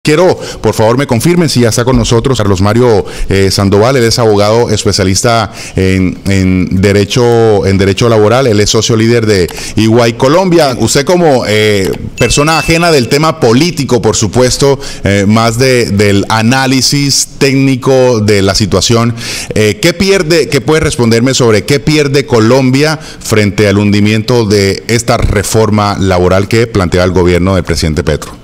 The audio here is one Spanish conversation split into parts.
Quiero, por favor, me confirmen si ya está con nosotros Carlos Mario Sandoval. Él es abogado especialista en derecho laboral. Él es socio líder de EY Colombia. Usted como persona ajena del tema político, por supuesto, más del análisis técnico de la situación, ¿qué puede responderme sobre qué pierde Colombia frente al hundimiento de esta reforma laboral que plantea el gobierno del presidente Petro?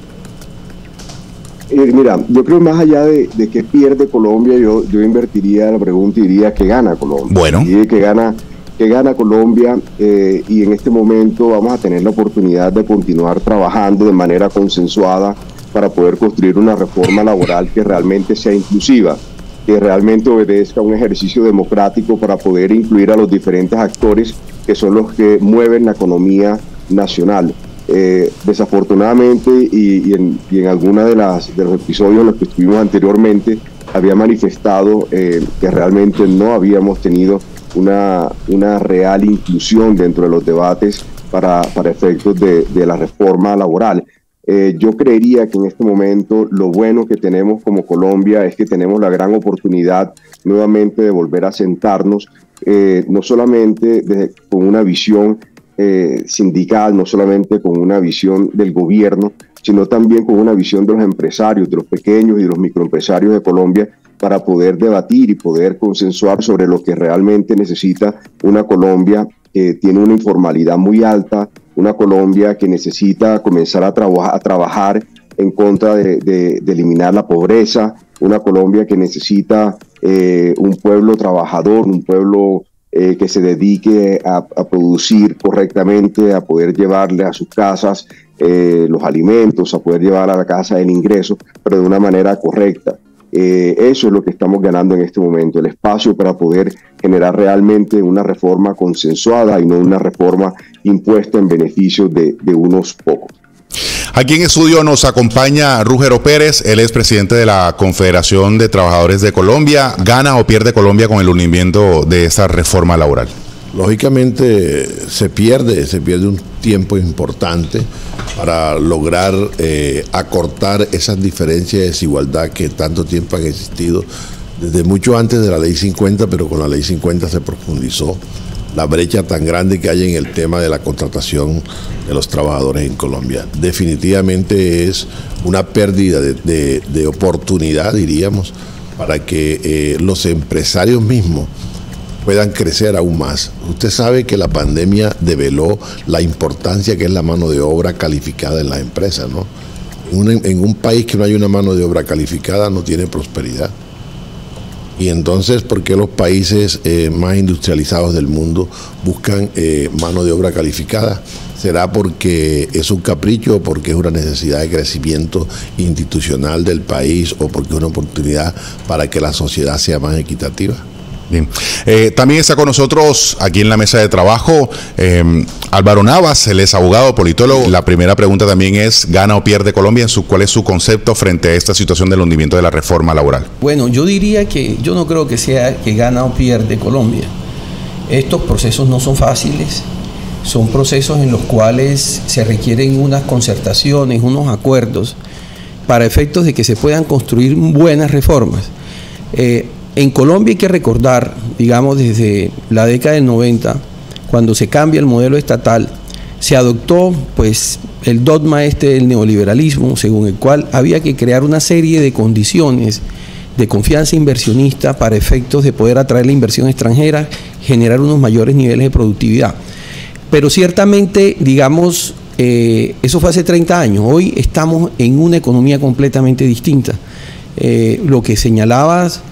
Mira, yo creo más allá de qué pierde Colombia, yo invertiría la pregunta y diría que gana Colombia. Bueno. Y que gana Colombia y en este momento vamos a tener la oportunidad de continuar trabajando de manera consensuada para poder construir una reforma laboral que realmente sea inclusiva, que realmente obedezca a un ejercicio democrático para poder incluir a los diferentes actores que son los que mueven la economía nacional. Desafortunadamente y en alguna de los episodios en los que estuvimos anteriormente había manifestado que realmente no habíamos tenido una real inclusión dentro de los debates para efectos de la reforma laboral. Yo creería que en este momento lo bueno que tenemos como Colombia es que tenemos la gran oportunidad nuevamente de volver a sentarnos, no solamente con una visión sindical, no solamente con una visión del gobierno, sino también con una visión de los empresarios, de los pequeños y de los microempresarios de Colombia, para poder debatir y poder consensuar sobre lo que realmente necesita una Colombia que tiene una informalidad muy alta, una Colombia que necesita comenzar a trabajar en contra de eliminar la pobreza, una Colombia que necesita un pueblo trabajador, un pueblo que se dedique a producir correctamente, a poder llevarle a sus casas los alimentos, a poder llevar a la casa el ingreso, pero de una manera correcta. Eso es lo que estamos ganando en este momento, el espacio para poder generar realmente una reforma consensuada y no una reforma impuesta en beneficio de unos pocos. Aquí en estudio nos acompaña Rúgero Pérez, él es presidente de la Confederación de Trabajadores de Colombia. ¿Gana o pierde Colombia con el hundimiento de esta reforma laboral? Lógicamente se pierde un tiempo importante para lograr acortar esas diferencias de desigualdad que tanto tiempo han existido, desde mucho antes de la Ley 50, pero con la Ley 50 se profundizó la brecha tan grande que hay en el tema de la contratación de los trabajadores en Colombia. Definitivamente es una pérdida de oportunidad, diríamos, para que los empresarios mismos puedan crecer aún más. Usted sabe que la pandemia develó la importancia que es la mano de obra calificada en las empresas, ¿no? En un país que no hay una mano de obra calificada no tiene prosperidad. Y entonces, ¿por qué los países más industrializados del mundo buscan mano de obra calificada? ¿Será porque es un capricho o porque es una necesidad de crecimiento institucional del país o porque es una oportunidad para que la sociedad sea más equitativa? Bien. También está con nosotros aquí en la mesa de trabajo Álvaro Navas, él es abogado, politólogo. La primera pregunta también es, ¿gana o pierde Colombia? ¿Cuál es su concepto frente a esta situación del hundimiento de la reforma laboral? Bueno, yo diría que yo no creo que sea que gana o pierde Colombia. Estos procesos no son fáciles, son procesos en los cuales se requieren unas concertaciones, unos acuerdos para efectos de que se puedan construir buenas reformas. En Colombia hay que recordar, digamos, desde la década del 90, cuando se cambia el modelo estatal, se adoptó pues el dogma del neoliberalismo, según el cual había que crear una serie de condiciones de confianza inversionista para efectos de poder atraer la inversión extranjera, generar unos mayores niveles de productividad. Pero ciertamente, digamos, eso fue hace 30 años, hoy estamos en una economía completamente distinta. Lo que señalabas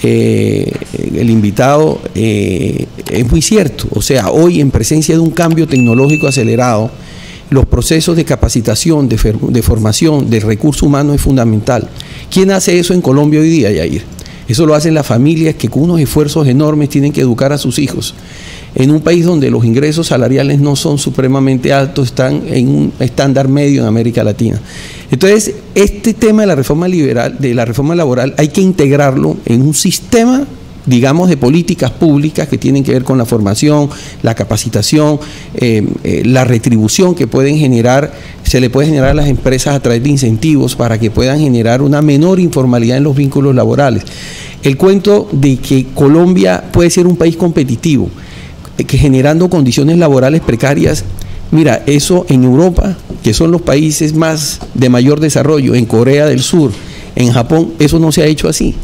el invitado es muy cierto, o sea, hoy en presencia de un cambio tecnológico acelerado, los procesos de capacitación, de formación del recurso humano es fundamental. ¿Quién hace eso en Colombia hoy día, Yair? Eso lo hacen las familias que con unos esfuerzos enormes tienen que educar a sus hijos. En un país donde los ingresos salariales no son supremamente altos, están en un estándar medio en América Latina. Entonces, este tema de la reforma laboral hay que integrarlo en un sistema digamos, de políticas públicas que tienen que ver con la formación, la capacitación, la retribución que pueden generar, se le puede generar a las empresas a través de incentivos para que puedan generar una menor informalidad en los vínculos laborales. El cuento de que Colombia puede ser un país competitivo, que generando condiciones laborales precarias, mira, eso en Europa, que son los países más de mayor desarrollo, en Corea del Sur, en Japón, eso no se ha hecho así.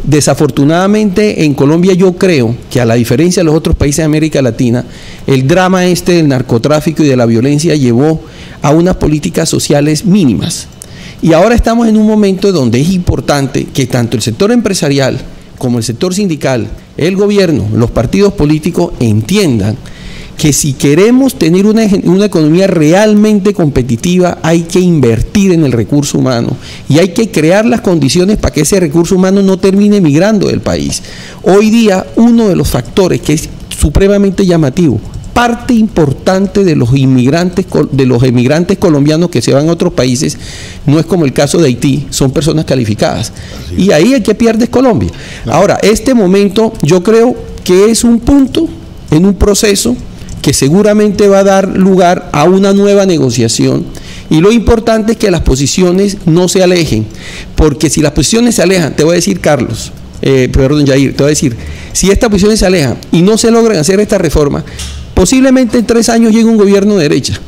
Desafortunadamente en Colombia yo creo que, a la diferencia de los otros países de América Latina, el drama del narcotráfico y de la violencia llevó a unas políticas sociales mínimas. Y ahora estamos en un momento donde es importante que tanto el sector empresarial como el sector sindical, el gobierno, los partidos políticos entiendan que si queremos tener una economía realmente competitiva, hay que invertir en el recurso humano y hay que crear las condiciones para que ese recurso humano no termine migrando del país. Hoy día, uno de los factores que es supremamente llamativo, parte importante de los emigrantes colombianos que se van a otros países, no es como el caso de Haití, son personas calificadas. Y ahí el que pierde es Colombia. Ahora, este momento yo creo que es un punto en un proceso que seguramente va a dar lugar a una nueva negociación, y lo importante es que las posiciones no se alejen, porque si las posiciones se alejan, te voy a decir, Carlos, Jair, te voy a decir, si estas posiciones se alejan y no se logran hacer esta reforma, posiblemente en 3 años llegue un gobierno de derecha,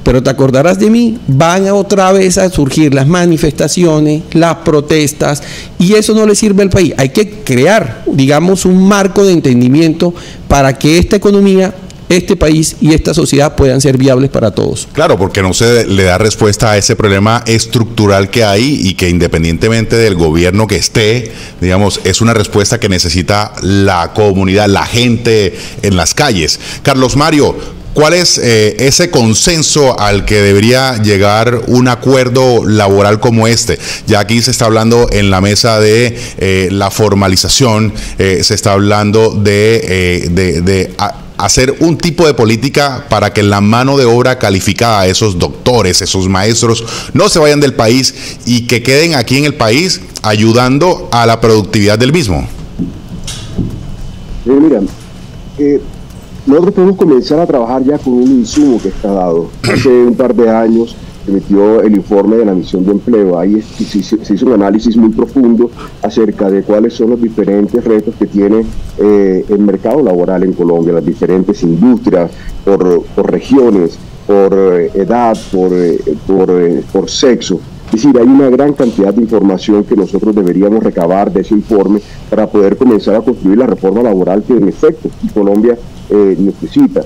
pero te acordarás de mí, van otra vez a surgir las manifestaciones, las protestas, y eso no le sirve al país. Hay que crear, digamos, un marco de entendimiento para que esta economía, este país y esta sociedad puedan ser viables para todos. Claro, porque no se le da respuesta a ese problema estructural que hay y que, independientemente del gobierno que esté, digamos, es una respuesta que necesita la comunidad, la gente en las calles. Carlos Mario, ¿cuál es ese consenso al que debería llegar un acuerdo laboral como este? Ya aquí se está hablando en la mesa de la formalización, se está hablando de hacer un tipo de política para que la mano de obra calificada, esos doctores, esos maestros, no se vayan del país y que queden aquí en el país ayudando a la productividad del mismo. Mira, nosotros podemos comenzar a trabajar ya con un insumo que está dado. Hace un par de años se emitió el informe de la misión de empleo. Ahí se hizo un análisis muy profundo acerca de cuáles son los diferentes retos que tiene el mercado laboral en Colombia, las diferentes industrias, por regiones, por edad, por sexo. Es decir, hay una gran cantidad de información que nosotros deberíamos recabar de ese informe para poder comenzar a construir la reforma laboral que en efecto Colombia necesita.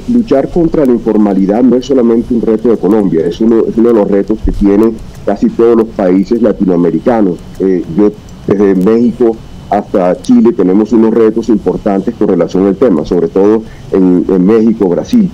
Luchar contra la informalidad no es solamente un reto de Colombia, es uno de los retos que tienen casi todos los países latinoamericanos. Desde México hasta Chile tenemos unos retos importantes con relación al tema, sobre todo en México, Brasil.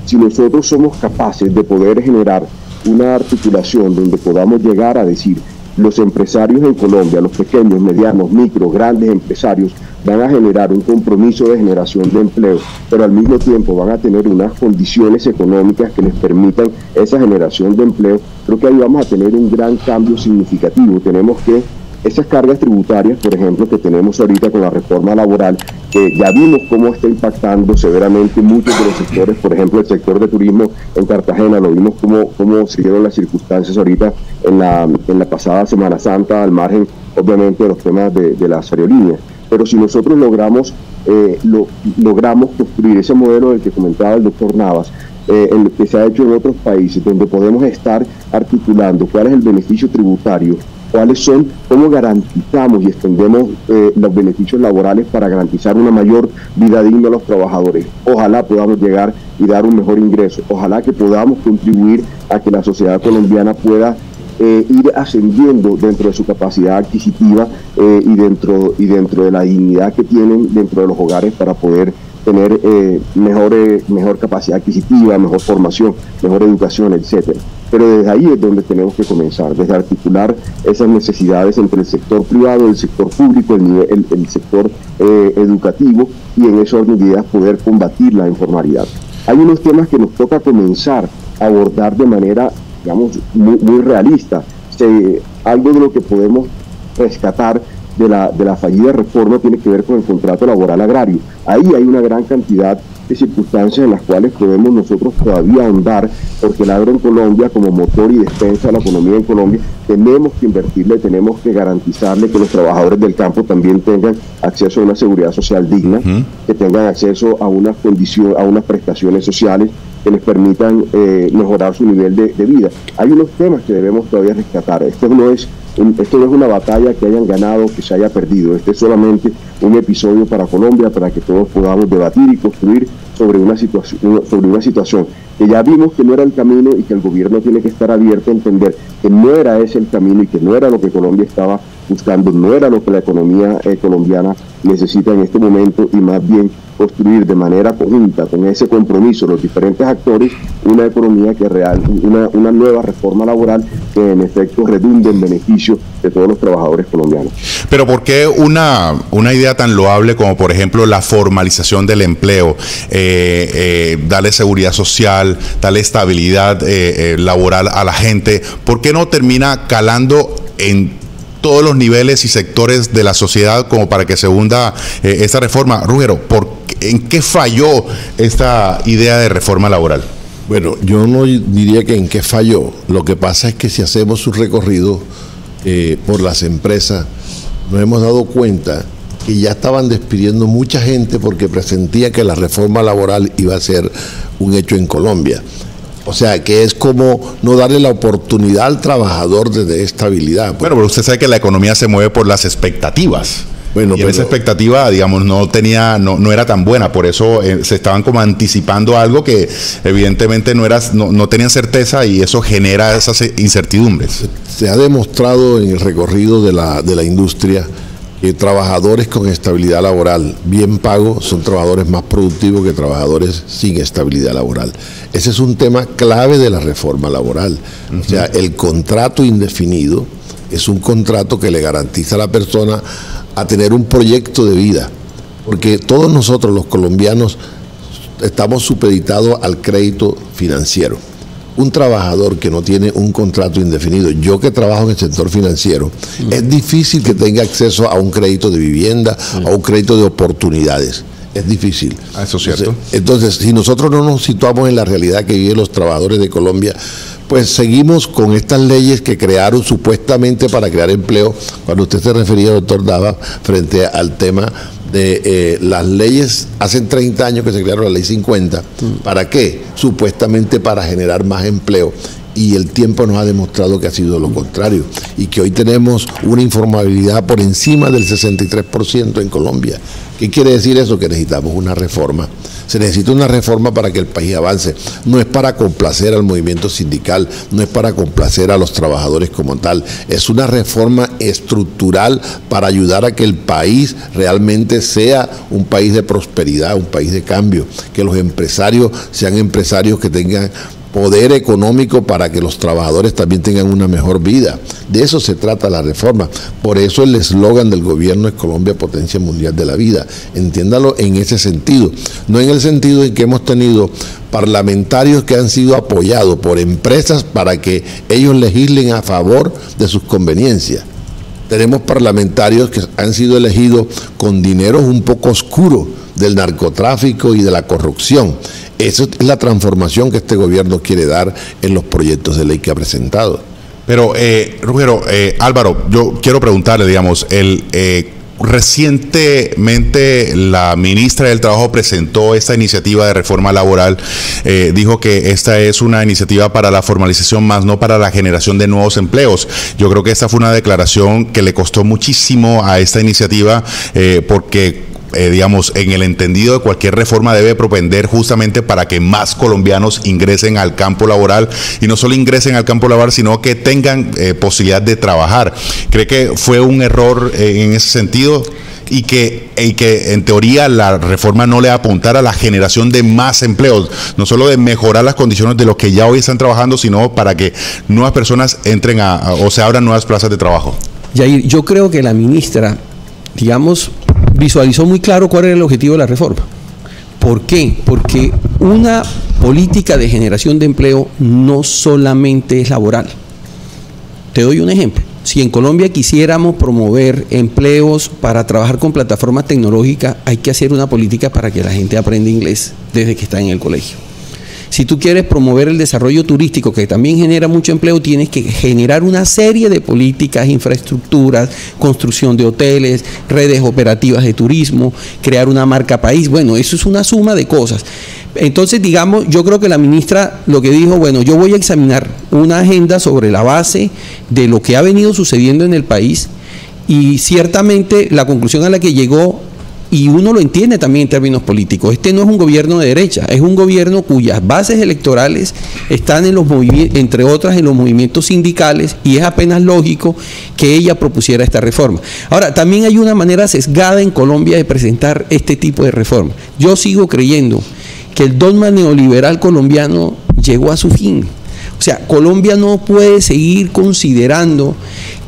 Si nosotros somos capaces de poder generar una articulación donde podamos llegar a decir, los empresarios en Colombia, los pequeños, medianos, micro, grandes empresarios, van a generar un compromiso de generación de empleo, pero al mismo tiempo van a tener unas condiciones económicas que les permitan esa generación de empleo, creo que ahí vamos a tener un gran cambio significativo. Tenemos que esas cargas tributarias, por ejemplo, que tenemos ahorita con la reforma laboral, que ya vimos cómo está impactando severamente muchos de los sectores, por ejemplo, el sector de turismo en Cartagena, lo vimos cómo se dieron las circunstancias ahorita en la pasada Semana Santa, al margen, obviamente, de los temas de las aerolíneas. Pero si nosotros logramos construir ese modelo del que comentaba el doctor Navas, el que se ha hecho en otros países, donde podemos estar articulando cuál es el beneficio tributario, cómo garantizamos y extendemos los beneficios laborales para garantizar una mayor vida digna a los trabajadores. Ojalá podamos llegar y dar un mejor ingreso. Ojalá que podamos contribuir a que la sociedad colombiana pueda ir ascendiendo dentro de su capacidad adquisitiva y dentro de la dignidad que tienen dentro de los hogares para poder tener mejor capacidad adquisitiva, mejor formación, mejor educación, etcétera. Pero desde ahí es donde tenemos que comenzar, desde articular esas necesidades entre el sector privado, el sector público, el sector educativo, y en ese orden de ideas poder combatir la informalidad. Hay unos temas que nos toca comenzar a abordar de manera, digamos, muy realista. Algo de lo que podemos rescatar de la fallida reforma tiene que ver con el contrato laboral agrario. Ahí hay una gran cantidad de circunstancias en las cuales podemos nosotros todavía ahondar, porque el agro en Colombia, como motor y despensa de la economía en Colombia, tenemos que invertirle, tenemos que garantizarle que los trabajadores del campo también tengan acceso a una seguridad social digna, que tengan acceso a unas condiciones, a unas prestaciones sociales que les permitan mejorar su nivel de vida. Hay unos temas que debemos todavía rescatar. Esto no es una batalla que hayan ganado, que se haya perdido. Este es solamente un episodio para Colombia, para que todos podamos debatir y construir sobre una situación que ya vimos que no era el camino y que el gobierno tiene que estar abierto a entender que no era ese el camino y que no era lo que Colombia estaba buscando, no era lo que la economía colombiana necesita en este momento, y más bien construir de manera conjunta, con ese compromiso los diferentes actores, una economía que una nueva reforma laboral que en efecto redunde en beneficio de todos los trabajadores colombianos. Pero ¿por qué una idea tan loable como por ejemplo la formalización del empleo, darle seguridad social, darle estabilidad laboral a la gente, por qué no termina calando en todos los niveles y sectores de la sociedad como para que se hunda esta reforma? Rugero, ¿en qué falló esta idea de reforma laboral? Bueno, yo no diría que en qué falló. Lo que pasa es que si hacemos un recorrido por las empresas, nos hemos dado cuenta que ya estaban despidiendo mucha gente porque presentía que la reforma laboral iba a ser un hecho en Colombia. O sea, que es como no darle la oportunidad al trabajador de estabilidad. Bueno, pero usted sabe que la economía se mueve por las expectativas. Bueno, y esa expectativa, digamos, no era tan buena, por eso se estaban como anticipando algo que evidentemente no tenían certeza, y eso genera esas incertidumbres. Se ha demostrado en el recorrido de la industria que trabajadores con estabilidad laboral bien pagos son trabajadores más productivos que trabajadores sin estabilidad laboral. Ese es un tema clave de la reforma laboral. O sea, el contrato indefinido es un contrato que le garantiza a la persona a tener un proyecto de vida, porque todos nosotros los colombianos estamos supeditados al crédito financiero. Un trabajador que no tiene un contrato indefinido, yo que trabajo en el sector financiero, es difícil que tenga acceso a un crédito de vivienda, a un crédito de oportunidades. Es difícil. Eso es cierto. Entonces, si nosotros no nos situamos en la realidad que viven los trabajadores de Colombia, pues seguimos con estas leyes que crearon supuestamente para crear empleo, cuando usted se refería, doctor Dava, frente al tema de las leyes, hace 30 años que se crearon la ley 50, ¿para qué? Supuestamente para generar más empleo, y el tiempo nos ha demostrado que ha sido lo contrario, y que hoy tenemos una informabilidad por encima del 63% en Colombia. ¿Qué quiere decir eso? Que necesitamos una reforma. Se necesita una reforma para que el país avance. No es para complacer al movimiento sindical, no es para complacer a los trabajadores como tal. Es una reforma estructural para ayudar a que el país realmente sea un país de prosperidad, un país de cambio. Que los empresarios sean empresarios que tengan poder económico para que los trabajadores también tengan una mejor vida. De eso se trata la reforma. Por eso el eslogan del gobierno es Colombia, potencia mundial de la vida. Entiéndalo en ese sentido, no en el sentido en que hemos tenido parlamentarios que han sido apoyados por empresas para que ellos legislen a favor de sus conveniencias. Tenemos parlamentarios que han sido elegidos con dineros un poco oscuros del narcotráfico y de la corrupción. Esa es la transformación que este gobierno quiere dar en los proyectos de ley que ha presentado. Pero, Rugero, Álvaro, yo quiero preguntarle, digamos, recientemente la ministra del Trabajo presentó esta iniciativa de reforma laboral, dijo que esta es una iniciativa para la formalización más no para la generación de nuevos empleos. Yo creo que esta fue una declaración que le costó muchísimo a esta iniciativa porque digamos, en el entendido de cualquier reforma debe propender justamente para que más colombianos ingresen al campo laboral, y no solo ingresen al campo laboral, sino que tengan posibilidad de trabajar. ¿Cree que fue un error en ese sentido? Y que en teoría la reforma no le apuntara a la generación de más empleos, no solo de mejorar las condiciones de los que ya hoy están trabajando, sino para que nuevas personas entren o se abran nuevas plazas de trabajo. Yair, yo creo que la ministra, digamos, visualizó muy claro cuál era el objetivo de la reforma. ¿Por qué? Porque una política de generación de empleo no solamente es laboral. Te doy un ejemplo. si en Colombia quisiéramos promover empleos para trabajar con plataformas tecnológicas, hay que hacer una política para que la gente aprenda inglés desde que está en el colegio. Si tú quieres promover el desarrollo turístico, que también genera mucho empleo, tienes que generar una serie de políticas, infraestructuras, construcción de hoteles, redes operativas de turismo, crear una marca país. Bueno, eso es una suma de cosas. Entonces, digamos, yo creo que la ministra lo que dijo, bueno, yo voy a examinar una agenda sobre la base de lo que ha venido sucediendo en el país, y ciertamente la conclusión a la que llegó, y uno lo entiende también en términos políticos, este no es un gobierno de derecha, es un gobierno cuyas bases electorales están en los movimientos, entre otras en los movimientos sindicales, y es apenas lógico que ella propusiera esta reforma. Ahora, también hay una manera sesgada en Colombia de presentar este tipo de reforma. Yo sigo creyendo que el dogma neoliberal colombiano llegó a su fin. O sea, Colombia no puede seguir considerando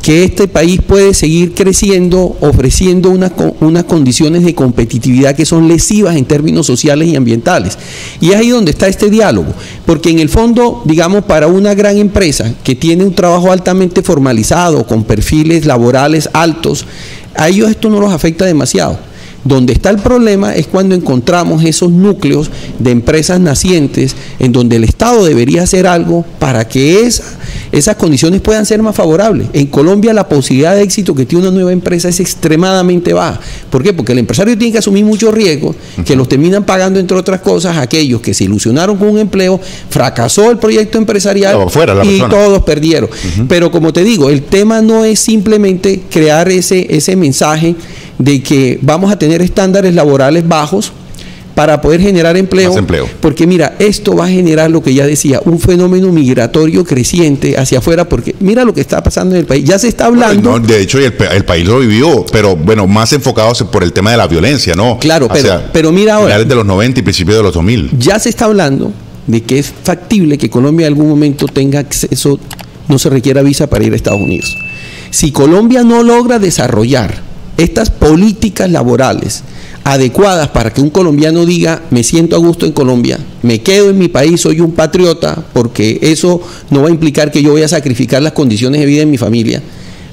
que este país puede seguir creciendo ofreciendo unas condiciones de competitividad que son lesivas en términos sociales y ambientales. Y es ahí donde está este diálogo, porque en el fondo, digamos, para una gran empresa que tiene un trabajo altamente formalizado, con perfiles laborales altos, a ellos esto no los afecta demasiado. Donde está el problema es cuando encontramos esos núcleos de empresas nacientes en donde el Estado debería hacer algo para que esas condiciones puedan ser más favorables. En Colombia la posibilidad de éxito que tiene una nueva empresa es extremadamente baja. ¿Por qué? Porque el empresario tiene que asumir muchos riesgos que los terminan pagando, entre otras cosas, aquellos que se ilusionaron con un empleo, fracasó el proyecto empresarial y todos perdieron. Pero como te digo, el tema no es simplemente crear ese mensaje de que vamos a tener estándares laborales bajos para poder generar empleo, porque mira, esto va a generar lo que ya decía, un fenómeno migratorio creciente hacia afuera, porque mira lo que está pasando en el país, ya se está hablando. No, de hecho, el país lo vivió, pero bueno, más enfocados por el tema de la violencia, ¿no? Claro, pero mira ahora. Finales de los 90 y principios de los 2000. Ya se está hablando de que es factible que Colombia en algún momento tenga acceso, no se requiera visa para ir a Estados Unidos. Si Colombia no logra desarrollar estas políticas laborales adecuadas para que un colombiano diga, me siento a gusto en Colombia, me quedo en mi país, soy un patriota, porque eso no va a implicar que yo voy a sacrificar las condiciones de vida en mi familia,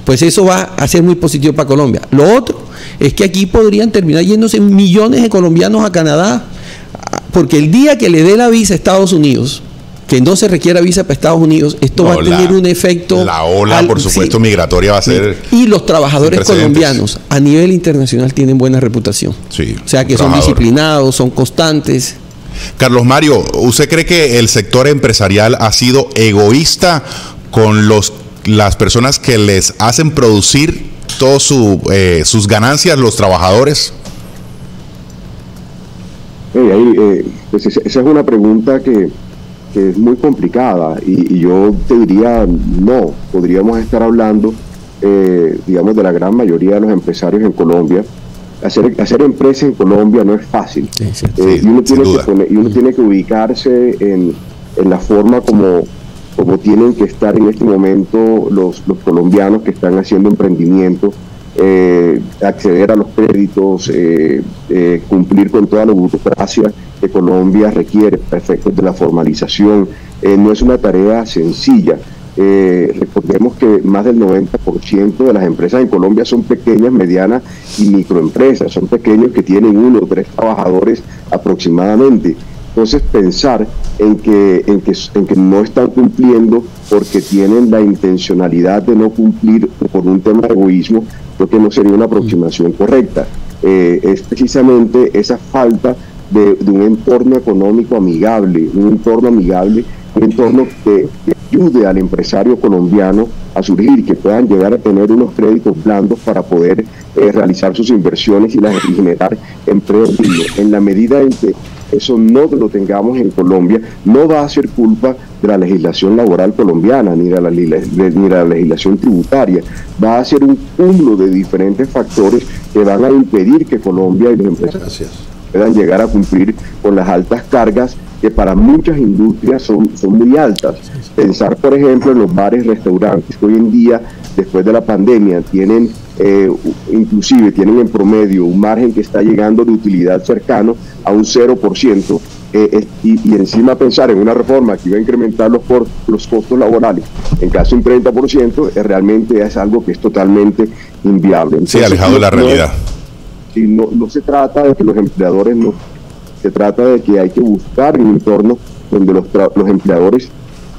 pues eso va a ser muy positivo para Colombia. Lo otro es que aquí podrían terminar yéndose millones de colombianos a Canadá, porque el día que le dé la visa a Estados Unidos, que no se requiera visa para Estados Unidos, esto va a tener un efecto. La ola, por supuesto, migratoria va a ser. Y los trabajadores colombianos a nivel internacional tienen buena reputación. Sí, o sea que son disciplinados, son constantes. Carlos Mario, ¿usted cree que el sector empresarial ha sido egoísta con las personas que les hacen producir todas sus ganancias, los trabajadores? Pues esa es una pregunta que es muy complicada y yo te diría no, podríamos estar hablando digamos de la gran mayoría de los empresarios en Colombia. Hacer empresa en Colombia no es fácil, y uno tiene que ubicarse en la forma como tienen que estar en este momento los colombianos que están haciendo emprendimiento, acceder a los créditos, cumplir con toda la burocracia que Colombia requiere para efectos de la formalización. No es una tarea sencilla. Recordemos que más del 90% de las empresas en Colombia son pequeñas, medianas y microempresas, son pequeños que tienen 1 o 3 trabajadores aproximadamente. Entonces pensar en que no están cumpliendo porque tienen la intencionalidad de no cumplir por un tema de egoísmo, creo que no sería una aproximación correcta. Es precisamente esa falta de un entorno económico amigable, un entorno que ayude al empresario colombiano a surgir, que puedan llegar a tener unos créditos blandos para poder realizar sus inversiones y generar empleo digno. En la medida en que eso no lo tengamos en Colombia, no va a ser culpa de la legislación laboral colombiana ni de la legislación tributaria, va a ser un cúmulo de diferentes factores que van a impedir que Colombia y los empresarios puedan llegar a cumplir con las altas cargas que para muchas industrias son muy altas. Pensar, por ejemplo, en los bares y restaurantes que hoy en día, después de la pandemia, tienen en promedio un margen que está llegando de utilidad cercano a un 0%. y encima pensar en una reforma que iba a incrementar los costos laborales en casi un 30%, realmente es algo que es totalmente inviable. Entonces, sí, alejado de la realidad. No se trata de que los empleadores no, se trata de que hay que buscar un entorno donde los empleadores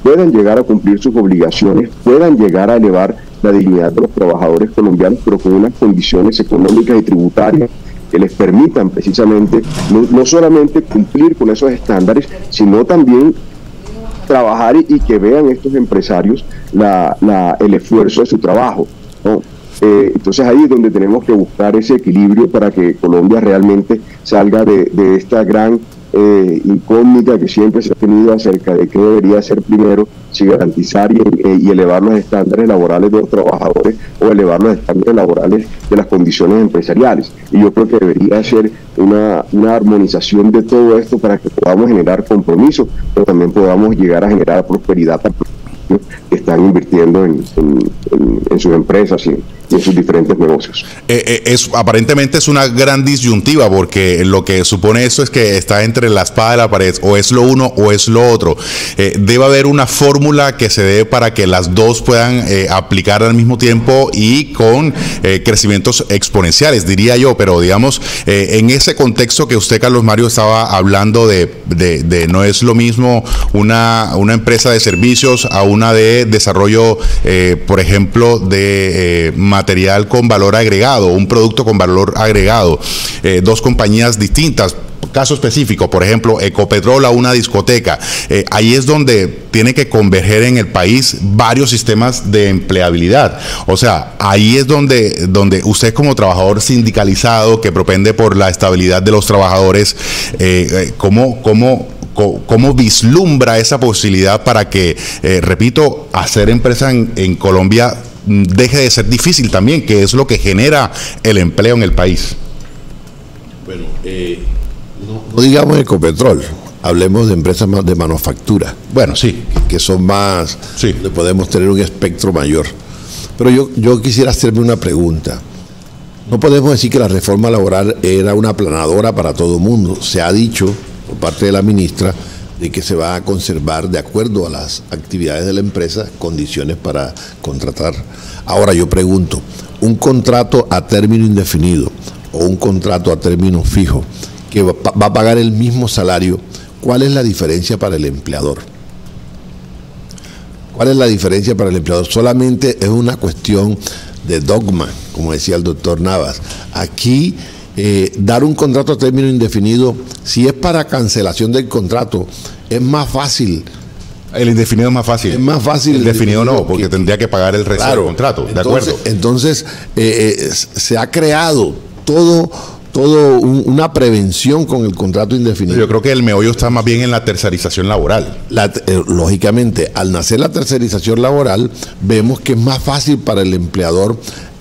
puedan llegar a cumplir sus obligaciones, puedan llegar a elevar la dignidad de los trabajadores colombianos, pero con unas condiciones económicas y tributarias que les permitan precisamente no solamente cumplir con esos estándares, sino también trabajar y que vean estos empresarios el esfuerzo de su trabajo, ¿no? Entonces ahí es donde tenemos que buscar ese equilibrio para que Colombia realmente salga de esta gran incógnita que siempre se ha tenido acerca de qué debería ser primero, si garantizar y elevar los estándares laborales de los trabajadores o elevar los estándares laborales de las condiciones empresariales. Y yo creo que debería ser una armonización de todo esto para que podamos generar compromiso, pero también podamos llegar a generar prosperidad para los que están invirtiendo en sus empresas y en sus diferentes negocios. Aparentemente es una gran disyuntiva, porque lo que supone eso es que está entre la espada y la pared, o es lo uno o es lo otro. Debe haber una fórmula que se dé para que las dos puedan aplicar al mismo tiempo y con crecimientos exponenciales, diría yo, pero digamos, en ese contexto que usted, Carlos Mario, estaba hablando de no es lo mismo una empresa de servicios a una de desarrollo, por ejemplo, de material con valor agregado, un producto con valor agregado, dos compañías distintas. Caso específico, por ejemplo, Ecopetrol a una discoteca. Ahí es donde tiene que converger en el país varios sistemas de empleabilidad. O sea, ahí es donde usted, como trabajador sindicalizado que propende por la estabilidad de los trabajadores, ¿cómo vislumbra esa posibilidad para que, repito, hacer empresa en Colombia deje de ser difícil también, que es lo que genera el empleo en el país? Bueno, no digamos Ecopetrol, hablemos de empresas más de manufactura. Bueno, sí. Que son más, sí, donde podemos tener un espectro mayor. Pero yo quisiera hacerme una pregunta. No podemos decir que la reforma laboral era una aplanadora para todo el mundo. Se ha dicho por parte de la ministra de que se va a conservar, de acuerdo a las actividades de la empresa, condiciones para contratar. Ahora yo pregunto, un contrato a término indefinido o un contrato a término fijo que va a pagar el mismo salario, ¿cuál es la diferencia para el empleador? ¿Cuál es la diferencia para el empleador? Solamente es una cuestión de dogma, como decía el doctor Navas. Aquí, dar un contrato a término indefinido, si es para cancelación del contrato, es más fácil. El indefinido es más fácil. Es más fácil. El definido no, porque tendría que pagar el resto del contrato. ¿De acuerdo? Entonces, se ha creado todo una prevención con el contrato indefinido. Yo creo que el meollo está más bien en la tercerización laboral. Lógicamente, al nacer la tercerización laboral, vemos que es más fácil para el empleador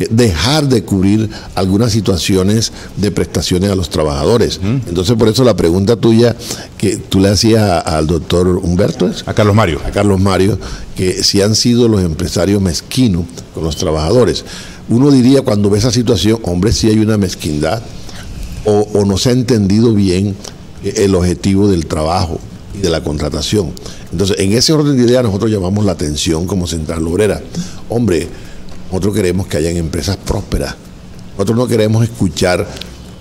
dejar de cubrir algunas situaciones de prestaciones a los trabajadores. Entonces, por eso la pregunta tuya que tú le hacías al doctor Humberto, a Carlos Mario. A Carlos Mario, que si han sido los empresarios mezquinos con los trabajadores. Uno diría, cuando ve esa situación, hombre, sí hay una mezquindad, o no se ha entendido bien el objetivo del trabajo y de la contratación. Entonces, en ese orden de ideas, nosotros llamamos la atención como Central Obrera. Hombre, nosotros queremos que hayan empresas prósperas. Nosotros no queremos escuchar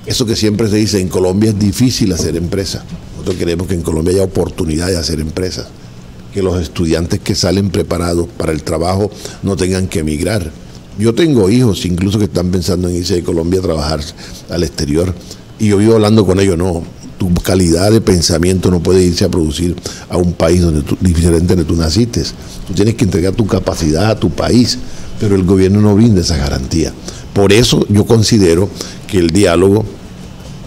eso que siempre se dice, en Colombia es difícil hacer empresa. Nosotros queremos que en Colombia haya oportunidad de hacer empresas, que los estudiantes que salen preparados para el trabajo no tengan que emigrar. Yo tengo hijos incluso que están pensando en irse de Colombia a trabajar al exterior, y yo vivo hablando con ellos. No, tu calidad de pensamiento no puede irse a producir a un país diferente donde tú naciste. Tú tienes que entregar tu capacidad a tu país, pero el gobierno no brinda esa garantía. Por eso yo considero que el diálogo,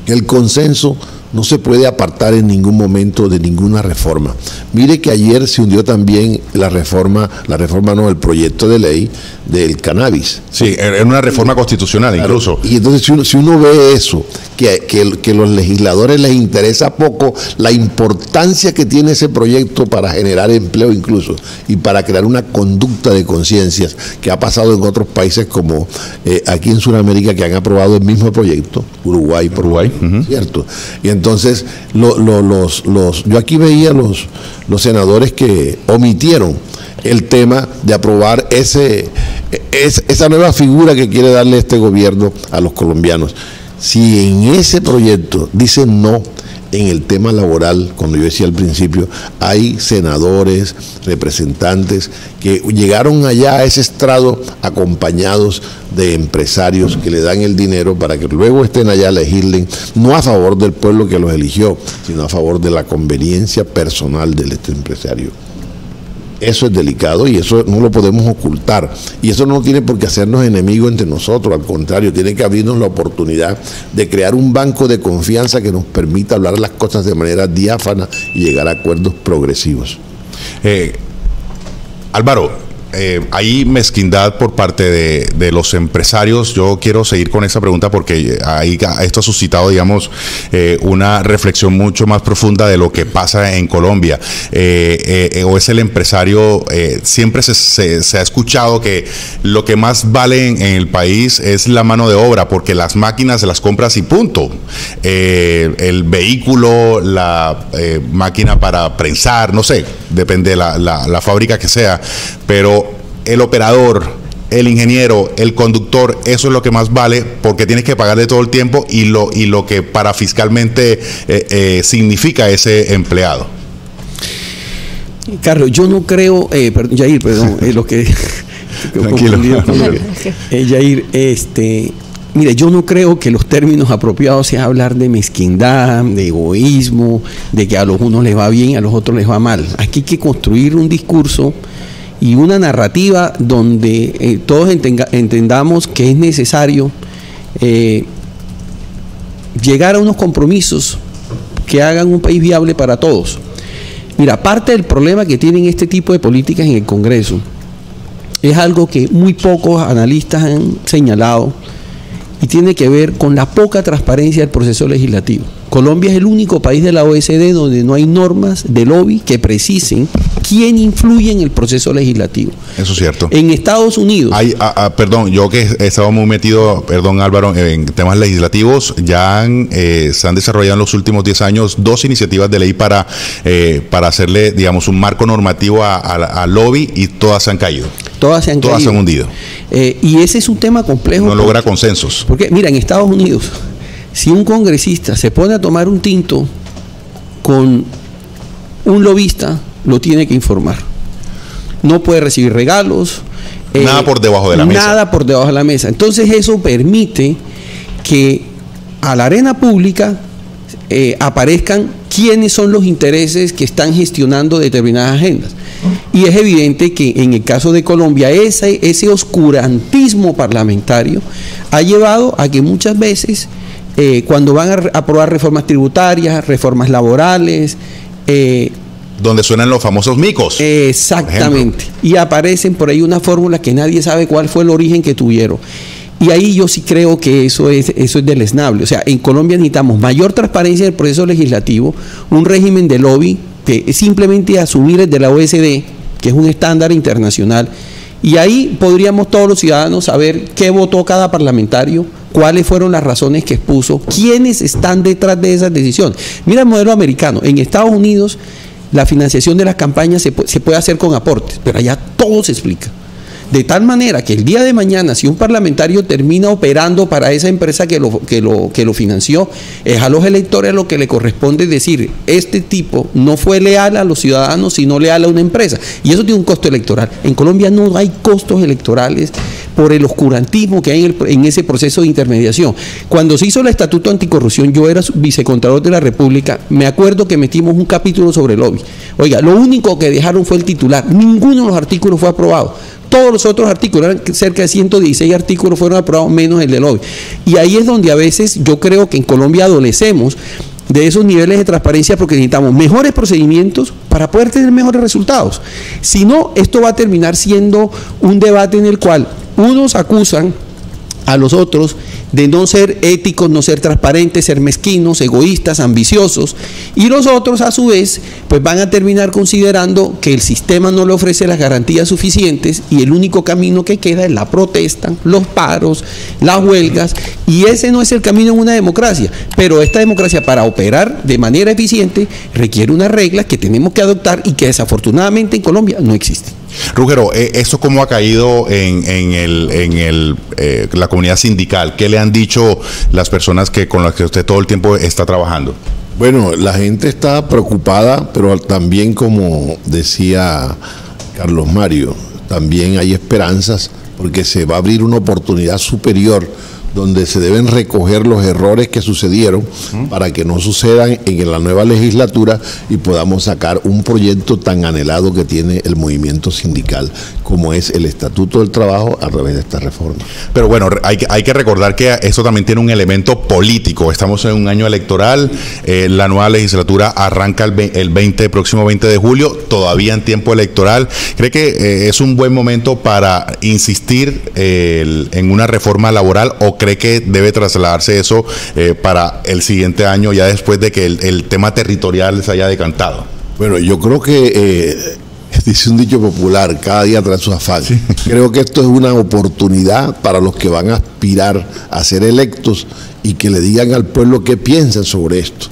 el consenso, no se puede apartar en ningún momento de ninguna reforma. Mire que ayer se hundió también el proyecto de ley del cannabis. Sí, era una reforma constitucional, claro, incluso. Y entonces si uno ve eso, que los legisladores les interesa poco la importancia que tiene ese proyecto para generar empleo incluso y para crear una conducta de conciencias que ha pasado en otros países como aquí en Sudamérica, que han aprobado el mismo proyecto, Uruguay, ¿cierto? Y entonces yo aquí veía los senadores que omitieron el tema de aprobar esa nueva figura que quiere darle este gobierno a los colombianos. Si en ese proyecto dicen no en el tema laboral, cuando yo decía al principio, hay senadores, representantes que llegaron allá a ese estrado acompañados de empresarios que le dan el dinero para que luego estén allá a legislen, no a favor del pueblo que los eligió, sino a favor de la conveniencia personal de este empresario. Eso es delicado y eso no lo podemos ocultar. Y eso no tiene por qué hacernos enemigos entre nosotros, al contrario, tiene que abrirnos la oportunidad de crear un banco de confianza que nos permita hablar las cosas de manera diáfana y llegar a acuerdos progresivos. Álvaro, hay mezquindad por parte de los empresarios. Yo quiero seguir con esa pregunta porque esto ha suscitado, digamos, una reflexión mucho más profunda de lo que pasa en Colombia. O es el empresario, siempre se ha escuchado que lo que más vale en el país es la mano de obra, porque las máquinas se las compras y punto. El vehículo, la máquina para prensar, no sé, depende de la fábrica que sea, pero el operador, el ingeniero, el conductor, eso es lo que más vale porque tienes que pagarle todo el tiempo y lo que para fiscalmente significa ese empleado. Carlos, yo no creo, Yair, perdón, lo que... Tranquilo. Yair, mire, yo no creo que los términos apropiados sea hablar de mezquindad, de egoísmo, de que a los unos les va bien y a los otros les va mal. Aquí hay que construir un discurso y una narrativa donde todos entendamos que es necesario llegar a unos compromisos que hagan un país viable para todos. Mira, parte del problema que tienen este tipo de políticas en el Congreso es algo que muy pocos analistas han señalado y tiene que ver con la poca transparencia del proceso legislativo. Colombia es el único país de la OECD donde no hay normas de lobby que precisen quién influye en el proceso legislativo. Eso es cierto. En Estados Unidos... Perdón, yo que he estado muy metido, perdón Álvaro, en temas legislativos, ya se han desarrollado en los últimos 10 años 2 iniciativas de ley para hacerle, digamos, un marco normativo al lobby y todas se han caído. Todas se han hundido. Y ese es un tema complejo. No logra consensos. Porque, mira, en Estados Unidos, si un congresista se pone a tomar un tinto con un lobista, lo tiene que informar. No puede recibir regalos. Nada por debajo de la mesa. Nada por debajo de la mesa. Entonces eso permite que a la arena pública aparezcan quiénes son los intereses que están gestionando determinadas agendas. Y es evidente que en el caso de Colombia ese oscurantismo parlamentario ha llevado a que muchas veces cuando van a aprobar reformas tributarias, reformas laborales, donde suenan los famosos micos. Exactamente. Y aparecen por ahí unas fórmulas que nadie sabe cuál fue el origen que tuvieron. Y ahí yo sí creo que eso es deleznable. O sea, en Colombia necesitamos mayor transparencia del proceso legislativo, un régimen de lobby que simplemente asumir el de la OECD, que es un estándar internacional, y ahí podríamos todos los ciudadanos saber qué votó cada parlamentario, cuáles fueron las razones que expuso, quiénes están detrás de esas decisiones. Mira el modelo americano. En Estados Unidos la financiación de las campañas se puede hacer con aportes, pero allá todo se explica. De tal manera que el día de mañana, si un parlamentario termina operando para esa empresa que lo financió, es a los electores lo que le corresponde decir, este tipo no fue leal a los ciudadanos, sino leal a una empresa. Y eso tiene un costo electoral. En Colombia no hay costos electorales por el oscurantismo que hay en ese proceso de intermediación. Cuando se hizo el Estatuto Anticorrupción, yo era vicecontralor de la República, me acuerdo que metimos un capítulo sobre lobby. Oiga, lo único que dejaron fue el titular, ninguno de los artículos fue aprobado. Todos los otros artículos, eran cerca de 116 artículos, fueron aprobados menos el de lobby. Y ahí es donde a veces yo creo que en Colombia adolecemos de esos niveles de transparencia porque necesitamos mejores procedimientos para poder tener mejores resultados. Si no, esto va a terminar siendo un debate en el cual unos acusan a los otros, de no ser éticos, no ser transparentes, ser mezquinos, egoístas, ambiciosos, y los otros a su vez pues van a terminar considerando que el sistema no le ofrece las garantías suficientes y el único camino que queda es la protesta, los paros, las huelgas, y ese no es el camino en una democracia. Pero esta democracia, para operar de manera eficiente, requiere unas reglas que tenemos que adoptar y que desafortunadamente en Colombia no existen. Rugero, ¿eso cómo ha caído en la comunidad sindical? ¿Qué le han dicho las personas con las que usted todo el tiempo está trabajando? Bueno, la gente está preocupada, pero también, como decía Carlos Mario, también hay esperanzas porque se va a abrir una oportunidad superior donde se deben recoger los errores que sucedieron para que no sucedan en la nueva legislatura y podamos sacar un proyecto tan anhelado que tiene el movimiento sindical, como es el Estatuto del Trabajo a través de esta reforma. Pero bueno, hay que recordar que eso también tiene un elemento político. Estamos en un año electoral, la nueva legislatura arranca el próximo 20 de julio, todavía en tiempo electoral. ¿Cree que es un buen momento para insistir en una reforma laboral o cree que debe trasladarse eso para el siguiente año, ya después de que el tema territorial se haya decantado? Bueno, yo creo que dice un dicho popular, cada día trae su afán. Sí. Creo que esto es una oportunidad para los que van a aspirar a ser electos y que le digan al pueblo qué piensan sobre esto.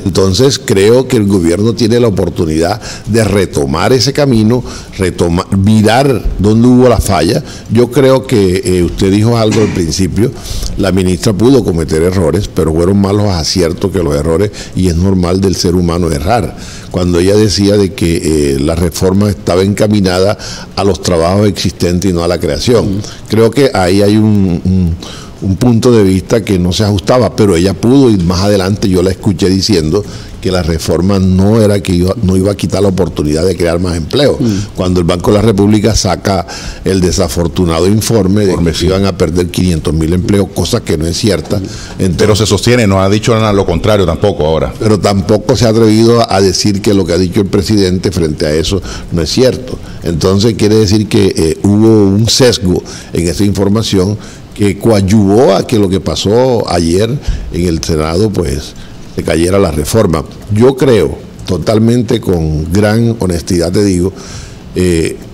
Entonces creo que el gobierno tiene la oportunidad de retomar ese camino, mirar dónde hubo la falla. Yo creo que usted dijo algo al principio, la ministra pudo cometer errores, pero fueron más los aciertos que los errores, y es normal del ser humano errar. Cuando ella decía de que la reforma estaba encaminada a los trabajos existentes y no a la creación. Creo que ahí hay un punto de vista que no se ajustaba, pero ella pudo, y más adelante yo la escuché diciendo que la reforma no era que no iba a quitar la oportunidad de crear más empleo. Cuando el Banco de la República saca el desafortunado informe de que se iban a perder 500.000 empleos, cosa que no es cierta. Entonces, pero se sostiene, no ha dicho nada lo contrario tampoco ahora. Pero tampoco se ha atrevido a decir que lo que ha dicho el presidente frente a eso no es cierto. Entonces quiere decir que hubo un sesgo en esa información que coadyuvó a que lo que pasó ayer en el Senado pues se cayera la reforma. Yo creo, totalmente con gran honestidad te digo,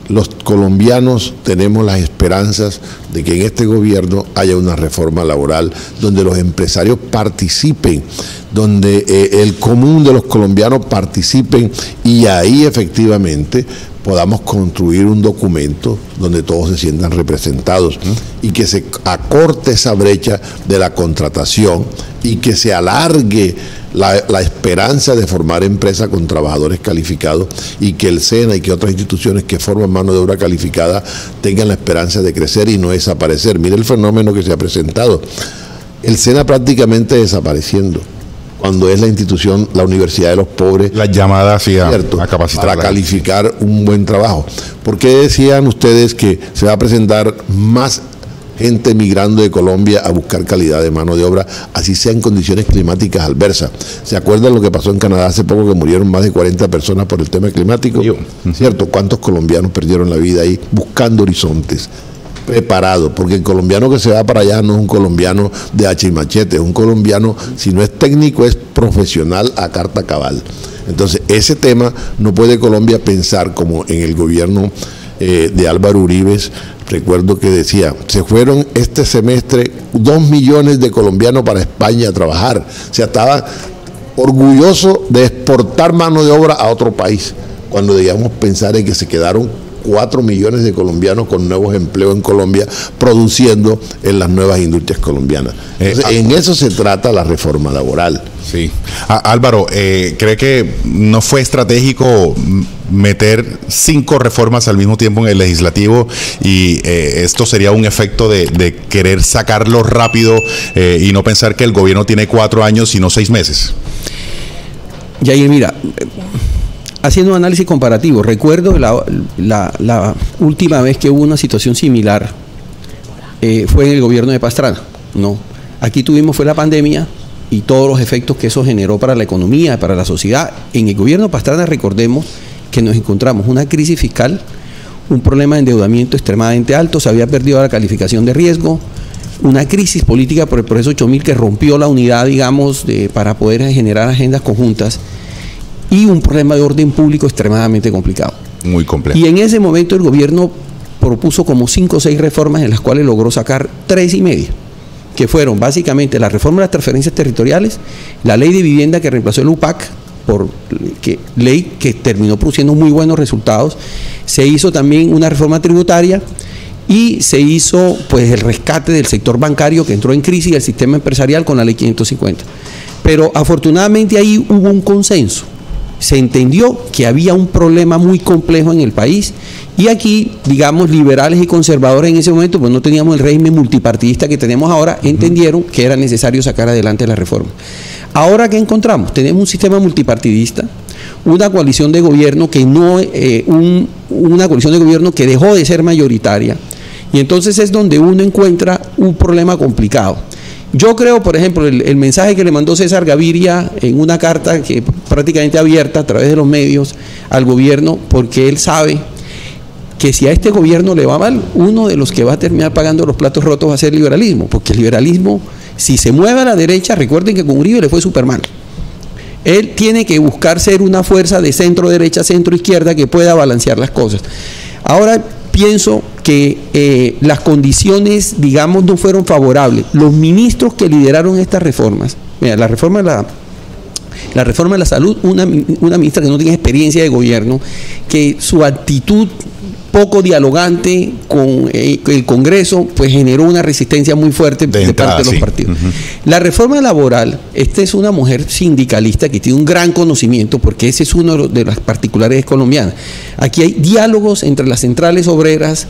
los colombianos tenemos las esperanzas de que en este gobierno haya una reforma laboral donde los empresarios participen, donde el común de los colombianos participen, y ahí efectivamente podamos construir un documento donde todos se sientan representados y que se acorte esa brecha de la contratación y que se alargue la esperanza de formar empresas con trabajadores calificados, y que el SENA y que otras instituciones que forman mano de obra calificada tengan la esperanza de crecer y no desaparecer. Mire el fenómeno que se ha presentado. El SENA prácticamente desapareciendo, cuando es la institución, la universidad de los pobres. La llamada a capacitar. Para calificar un buen trabajo. ¿Por qué decían ustedes que se va a presentar más gente migrando de Colombia a buscar calidad de mano de obra, así sea en condiciones climáticas adversas? ¿Se acuerdan lo que pasó en Canadá hace poco, que murieron más de 40 personas por el tema climático? ¿Cierto? ¿Cuántos colombianos perdieron la vida ahí buscando horizontes? Preparado, porque el colombiano que se va para allá no es un colombiano de hacha y machete, es un colombiano, si no es técnico, es profesional a carta cabal. Entonces, ese tema no puede Colombia pensar como en el gobierno de Álvaro Uribe. Recuerdo que decía, se fueron este semestre 2 millones de colombianos para España a trabajar. O sea, estaba orgulloso de exportar mano de obra a otro país, cuando debíamos pensar en que se quedaron 4 millones de colombianos con nuevos empleos en Colombia, produciendo en las nuevas industrias colombianas. Entonces, en eso se trata la reforma laboral. Sí. Álvaro, ¿cree que no fue estratégico meter 5 reformas al mismo tiempo en el legislativo, y esto sería un efecto de querer sacarlo rápido y no pensar que el gobierno tiene 4 años sino 6 meses? Yair, mira, haciendo un análisis comparativo, recuerdo la última vez que hubo una situación similar fue en el gobierno de Pastrana. No, aquí fue la pandemia y todos los efectos que eso generó para la economía, para la sociedad. En el gobierno de Pastrana, recordemos que nos encontramos una crisis fiscal, un problema de endeudamiento extremadamente alto, se había perdido la calificación de riesgo, una crisis política por el proceso 8000 que rompió la unidad, digamos, para poder generar agendas conjuntas, y un problema de orden público extremadamente complicado. Muy complejo. Y en ese momento el gobierno propuso como 5 o 6 reformas, en las cuales logró sacar 3,5, que fueron básicamente la reforma de las transferencias territoriales, la ley de vivienda que reemplazó el UPAC, ley que terminó produciendo muy buenos resultados. Se hizo también una reforma tributaria y se hizo pues el rescate del sector bancario que entró en crisis, y el sistema empresarial con la ley 550. Pero afortunadamente ahí hubo un consenso. Se entendió que había un problema muy complejo en el país, y aquí, digamos, liberales y conservadores en ese momento, pues no teníamos el régimen multipartidista que tenemos ahora, entendieron que era necesario sacar adelante la reforma. Ahora, ¿qué encontramos? Tenemos un sistema multipartidista, una coalición de gobierno que una coalición de gobierno que dejó de ser mayoritaria, y entonces es donde uno encuentra un problema complicado. Yo creo, por ejemplo, el mensaje que le mandó César Gaviria en una carta que prácticamente abierta a través de los medios al gobierno, porque él sabe que si a este gobierno le va mal, uno de los que va a terminar pagando los platos rotos va a ser el liberalismo, porque el liberalismo, si se mueve a la derecha, recuerden que con Uribe le fue súper mal. Él tiene que buscar ser una fuerza de centro derecha, centro izquierda, que pueda balancear las cosas. Ahora pienso que las condiciones, digamos, no fueron favorables. Los ministros que lideraron estas reformas, mira, la reforma de la salud, una ministra que no tiene experiencia de gobierno, que su actitud poco dialogante con el Congreso, pues generó una resistencia muy fuerte de parte de los partidos. La reforma laboral, esta es una mujer sindicalista que tiene un gran conocimiento, porque ese es uno de las particularidades colombianas. Aquí hay diálogos entre las centrales obreras,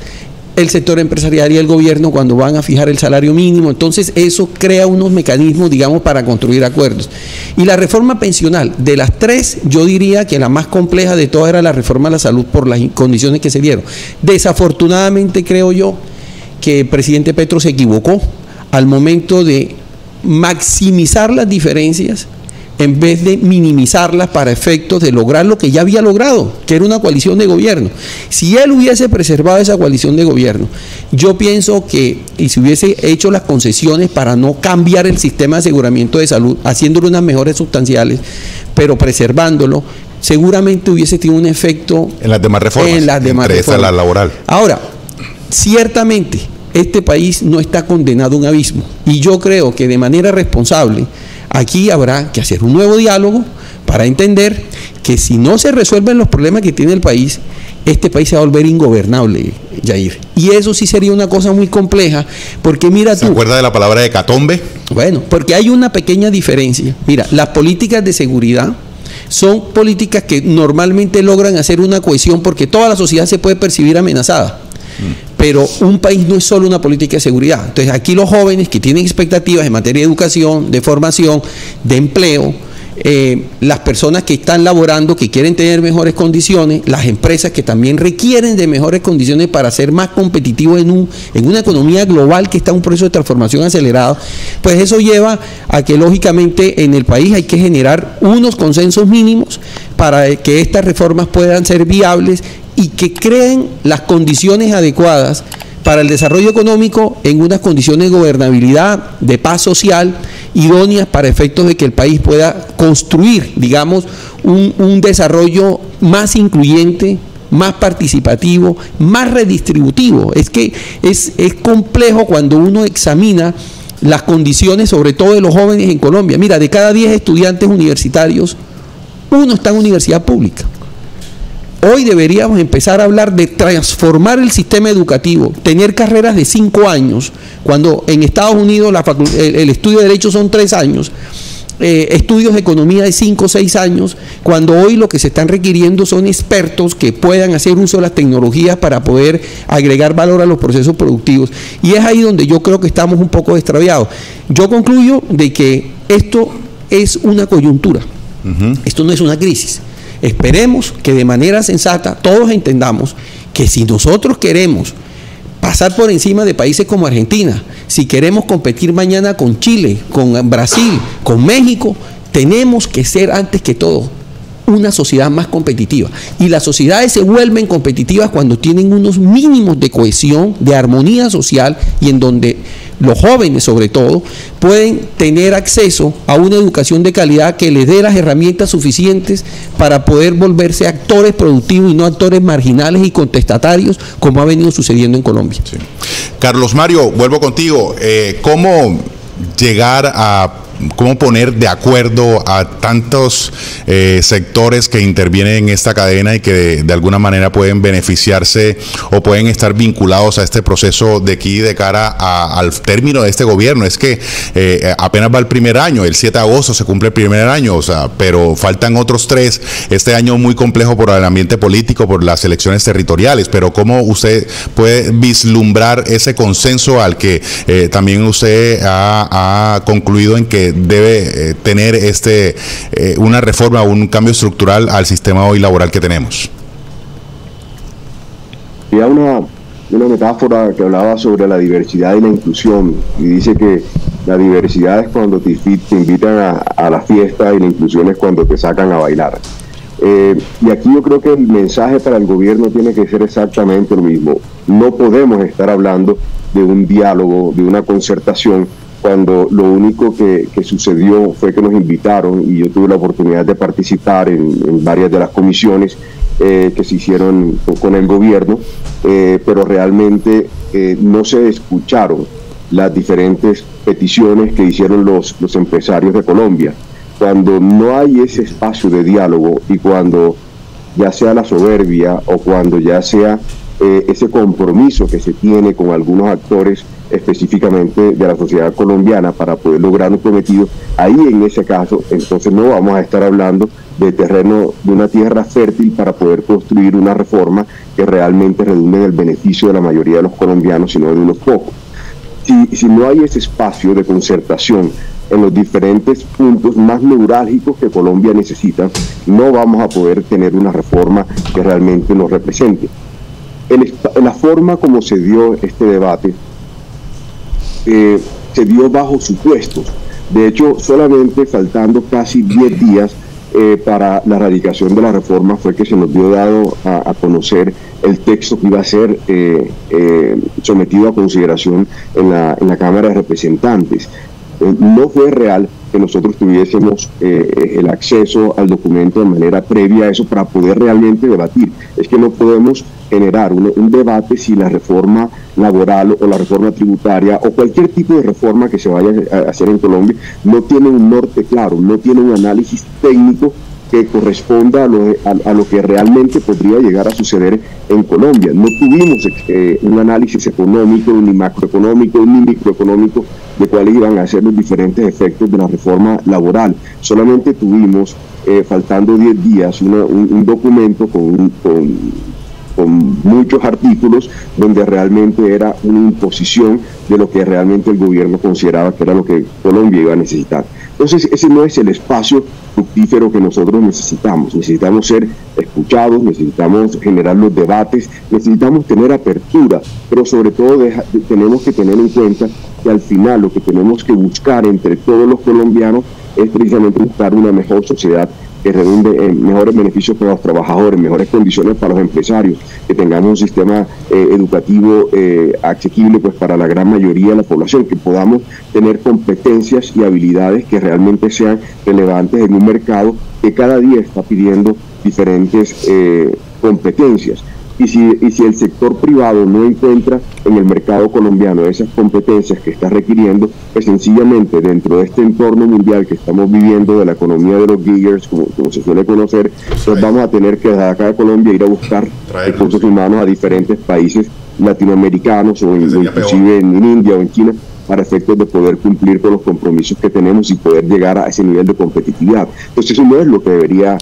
el sector empresarial y el gobierno cuando van a fijar el salario mínimo. Entonces eso crea unos mecanismos, digamos, para construir acuerdos. Y la reforma pensional, de las 3, yo diría que la más compleja de todas era la reforma de la salud, por las condiciones que se dieron. Desafortunadamente creo yo que el presidente Petro se equivocó al momento de maximizar las diferencias en vez de minimizarlas para efectos de lograr lo que ya había logrado, que era una coalición de gobierno. Si él hubiese preservado esa coalición de gobierno, yo pienso que, y si hubiese hecho las concesiones para no cambiar el sistema de aseguramiento de salud, haciéndole unas mejoras sustanciales, pero preservándolo, seguramente hubiese tenido un efecto en las demás reformas, entre esa la laboral. Ahora, ciertamente, este país no está condenado a un abismo, y yo creo que de manera responsable aquí habrá que hacer un nuevo diálogo para entender que si no se resuelven los problemas que tiene el país, este país se va a volver ingobernable, Yair. Y eso sí sería una cosa muy compleja, porque mira tú... ¿Se acuerda de la palabra hecatombe? Bueno, porque hay una pequeña diferencia. Mira, las políticas de seguridad son políticas que normalmente logran hacer una cohesión, porque toda la sociedad se puede percibir amenazada. Pero un país no es solo una política de seguridad. Entonces aquí los jóvenes que tienen expectativas en materia de educación, de formación, de empleo, las personas que están laborando, que quieren tener mejores condiciones, las empresas que también requieren de mejores condiciones para ser más competitivos en una economía global que está en un proceso de transformación acelerado, pues eso lleva a que lógicamente en el país hay que generar unos consensos mínimos para que estas reformas puedan ser viables y que creen las condiciones adecuadas para el desarrollo económico en unas condiciones de gobernabilidad, de paz social, idóneas para efectos de que el país pueda construir, digamos, un desarrollo más incluyente, más participativo, más redistributivo. Es que es complejo cuando uno examina las condiciones, sobre todo de los jóvenes en Colombia. Mira, de cada 10 estudiantes universitarios, 1 está en universidad pública. Hoy deberíamos empezar a hablar de transformar el sistema educativo, tener carreras de 5 años, cuando en Estados Unidos el estudio de Derecho son 3 años, estudios de economía de 5 o 6 años, cuando hoy lo que se están requiriendo son expertos que puedan hacer uso de las tecnologías para poder agregar valor a los procesos productivos. Y es ahí donde yo creo que estamos un poco extraviados. Yo concluyo de que esto es una coyuntura, esto no es una crisis. Esperemos que de manera sensata todos entendamos que si nosotros queremos pasar por encima de países como Argentina, si queremos competir mañana con Chile, con Brasil, con México, tenemos que ser antes que todo una sociedad más competitiva. Y las sociedades se vuelven competitivas cuando tienen unos mínimos de cohesión, de armonía social, y en donde los jóvenes, sobre todo, pueden tener acceso a una educación de calidad que les dé las herramientas suficientes para poder volverse actores productivos y no actores marginales y contestatarios, como ha venido sucediendo en Colombia. Sí. Carlos Mario, vuelvo contigo. ¿Cómo llegar a cómo poner de acuerdo a tantos sectores que intervienen en esta cadena y que de alguna manera pueden beneficiarse o pueden estar vinculados a este proceso de aquí de cara al término de este gobierno? Es que apenas va el primer año, el 7 de agosto se cumple el primer año, o sea, pero faltan otros 3. Este año muy complejo por el ambiente político, por las elecciones territoriales, pero ¿cómo usted puede vislumbrar ese consenso al que también usted ha concluido en que debe tener una reforma o un cambio estructural al sistema hoy laboral que tenemos? Había una metáfora que hablaba sobre la diversidad y la inclusión, y dice que la diversidad es cuando te invitan a la fiesta y la inclusión es cuando te sacan a bailar. Y aquí yo creo que el mensaje para el gobierno tiene que ser exactamente lo mismo. No podemos estar hablando de un diálogo, de una concertación, cuando lo único que sucedió fue que nos invitaron, y yo tuve la oportunidad de participar en varias de las comisiones que se hicieron con el gobierno, pero realmente no se escucharon las diferentes peticiones que hicieron los empresarios de Colombia. Cuando no hay ese espacio de diálogo, y cuando ya sea la soberbia o cuando ya sea ese compromiso que se tiene con algunos actores específicamente de la sociedad colombiana para poder lograr un cometido, ahí en ese caso entonces no vamos a estar hablando de terreno, de una tierra fértil para poder construir una reforma que realmente redunde en el beneficio de la mayoría de los colombianos, sino de unos pocos. Si no hay ese espacio de concertación en los diferentes puntos más neurálgicos que Colombia necesita, no vamos a poder tener una reforma que realmente nos represente. La forma como se dio este debate se dio bajo supuestos. De hecho, solamente faltando casi 10 días para la radicación de la reforma fue que se nos dio dado a conocer el texto que iba a ser sometido a consideración en la Cámara de Representantes. No fue real que nosotros tuviésemos el acceso al documento de manera previa a eso para poder realmente debatir. Es que no podemos generar un debate si la reforma laboral o la reforma tributaria o cualquier tipo de reforma que se vaya a hacer en Colombia no tiene un norte claro, no tiene un análisis técnico que corresponda a lo que realmente podría llegar a suceder en Colombia. No tuvimos un análisis económico, ni macroeconómico, ni microeconómico de cuáles iban a ser los diferentes efectos de la reforma laboral. Solamente tuvimos, faltando 10 días, un documento con muchos artículos donde realmente era una imposición de lo que realmente el gobierno consideraba que era lo que Colombia iba a necesitar. Entonces ese no es el espacio fructífero que nosotros necesitamos. Necesitamos ser escuchados, necesitamos generar los debates, necesitamos tener apertura, pero sobre todo tenemos que tener en cuenta que al final lo que tenemos que buscar entre todos los colombianos es precisamente buscar una mejor sociedad que redunde en mejores beneficios para los trabajadores, mejores condiciones para los empresarios, que tengamos un sistema educativo asequible pues para la gran mayoría de la población, que podamos tener competencias y habilidades que realmente sean relevantes en un mercado que cada día está pidiendo diferentes competencias. Y si el sector privado no encuentra en el mercado colombiano esas competencias que está requiriendo, pues sencillamente dentro de este entorno mundial que estamos viviendo de la economía de los giggers, como se suele conocer, pues vamos a tener que desde acá de Colombia ir a buscar recursos humanos a diferentes países latinoamericanos o inclusive en India o en China, para efectos de poder cumplir con los compromisos que tenemos y poder llegar a ese nivel de competitividad. Entonces eso no es lo que debería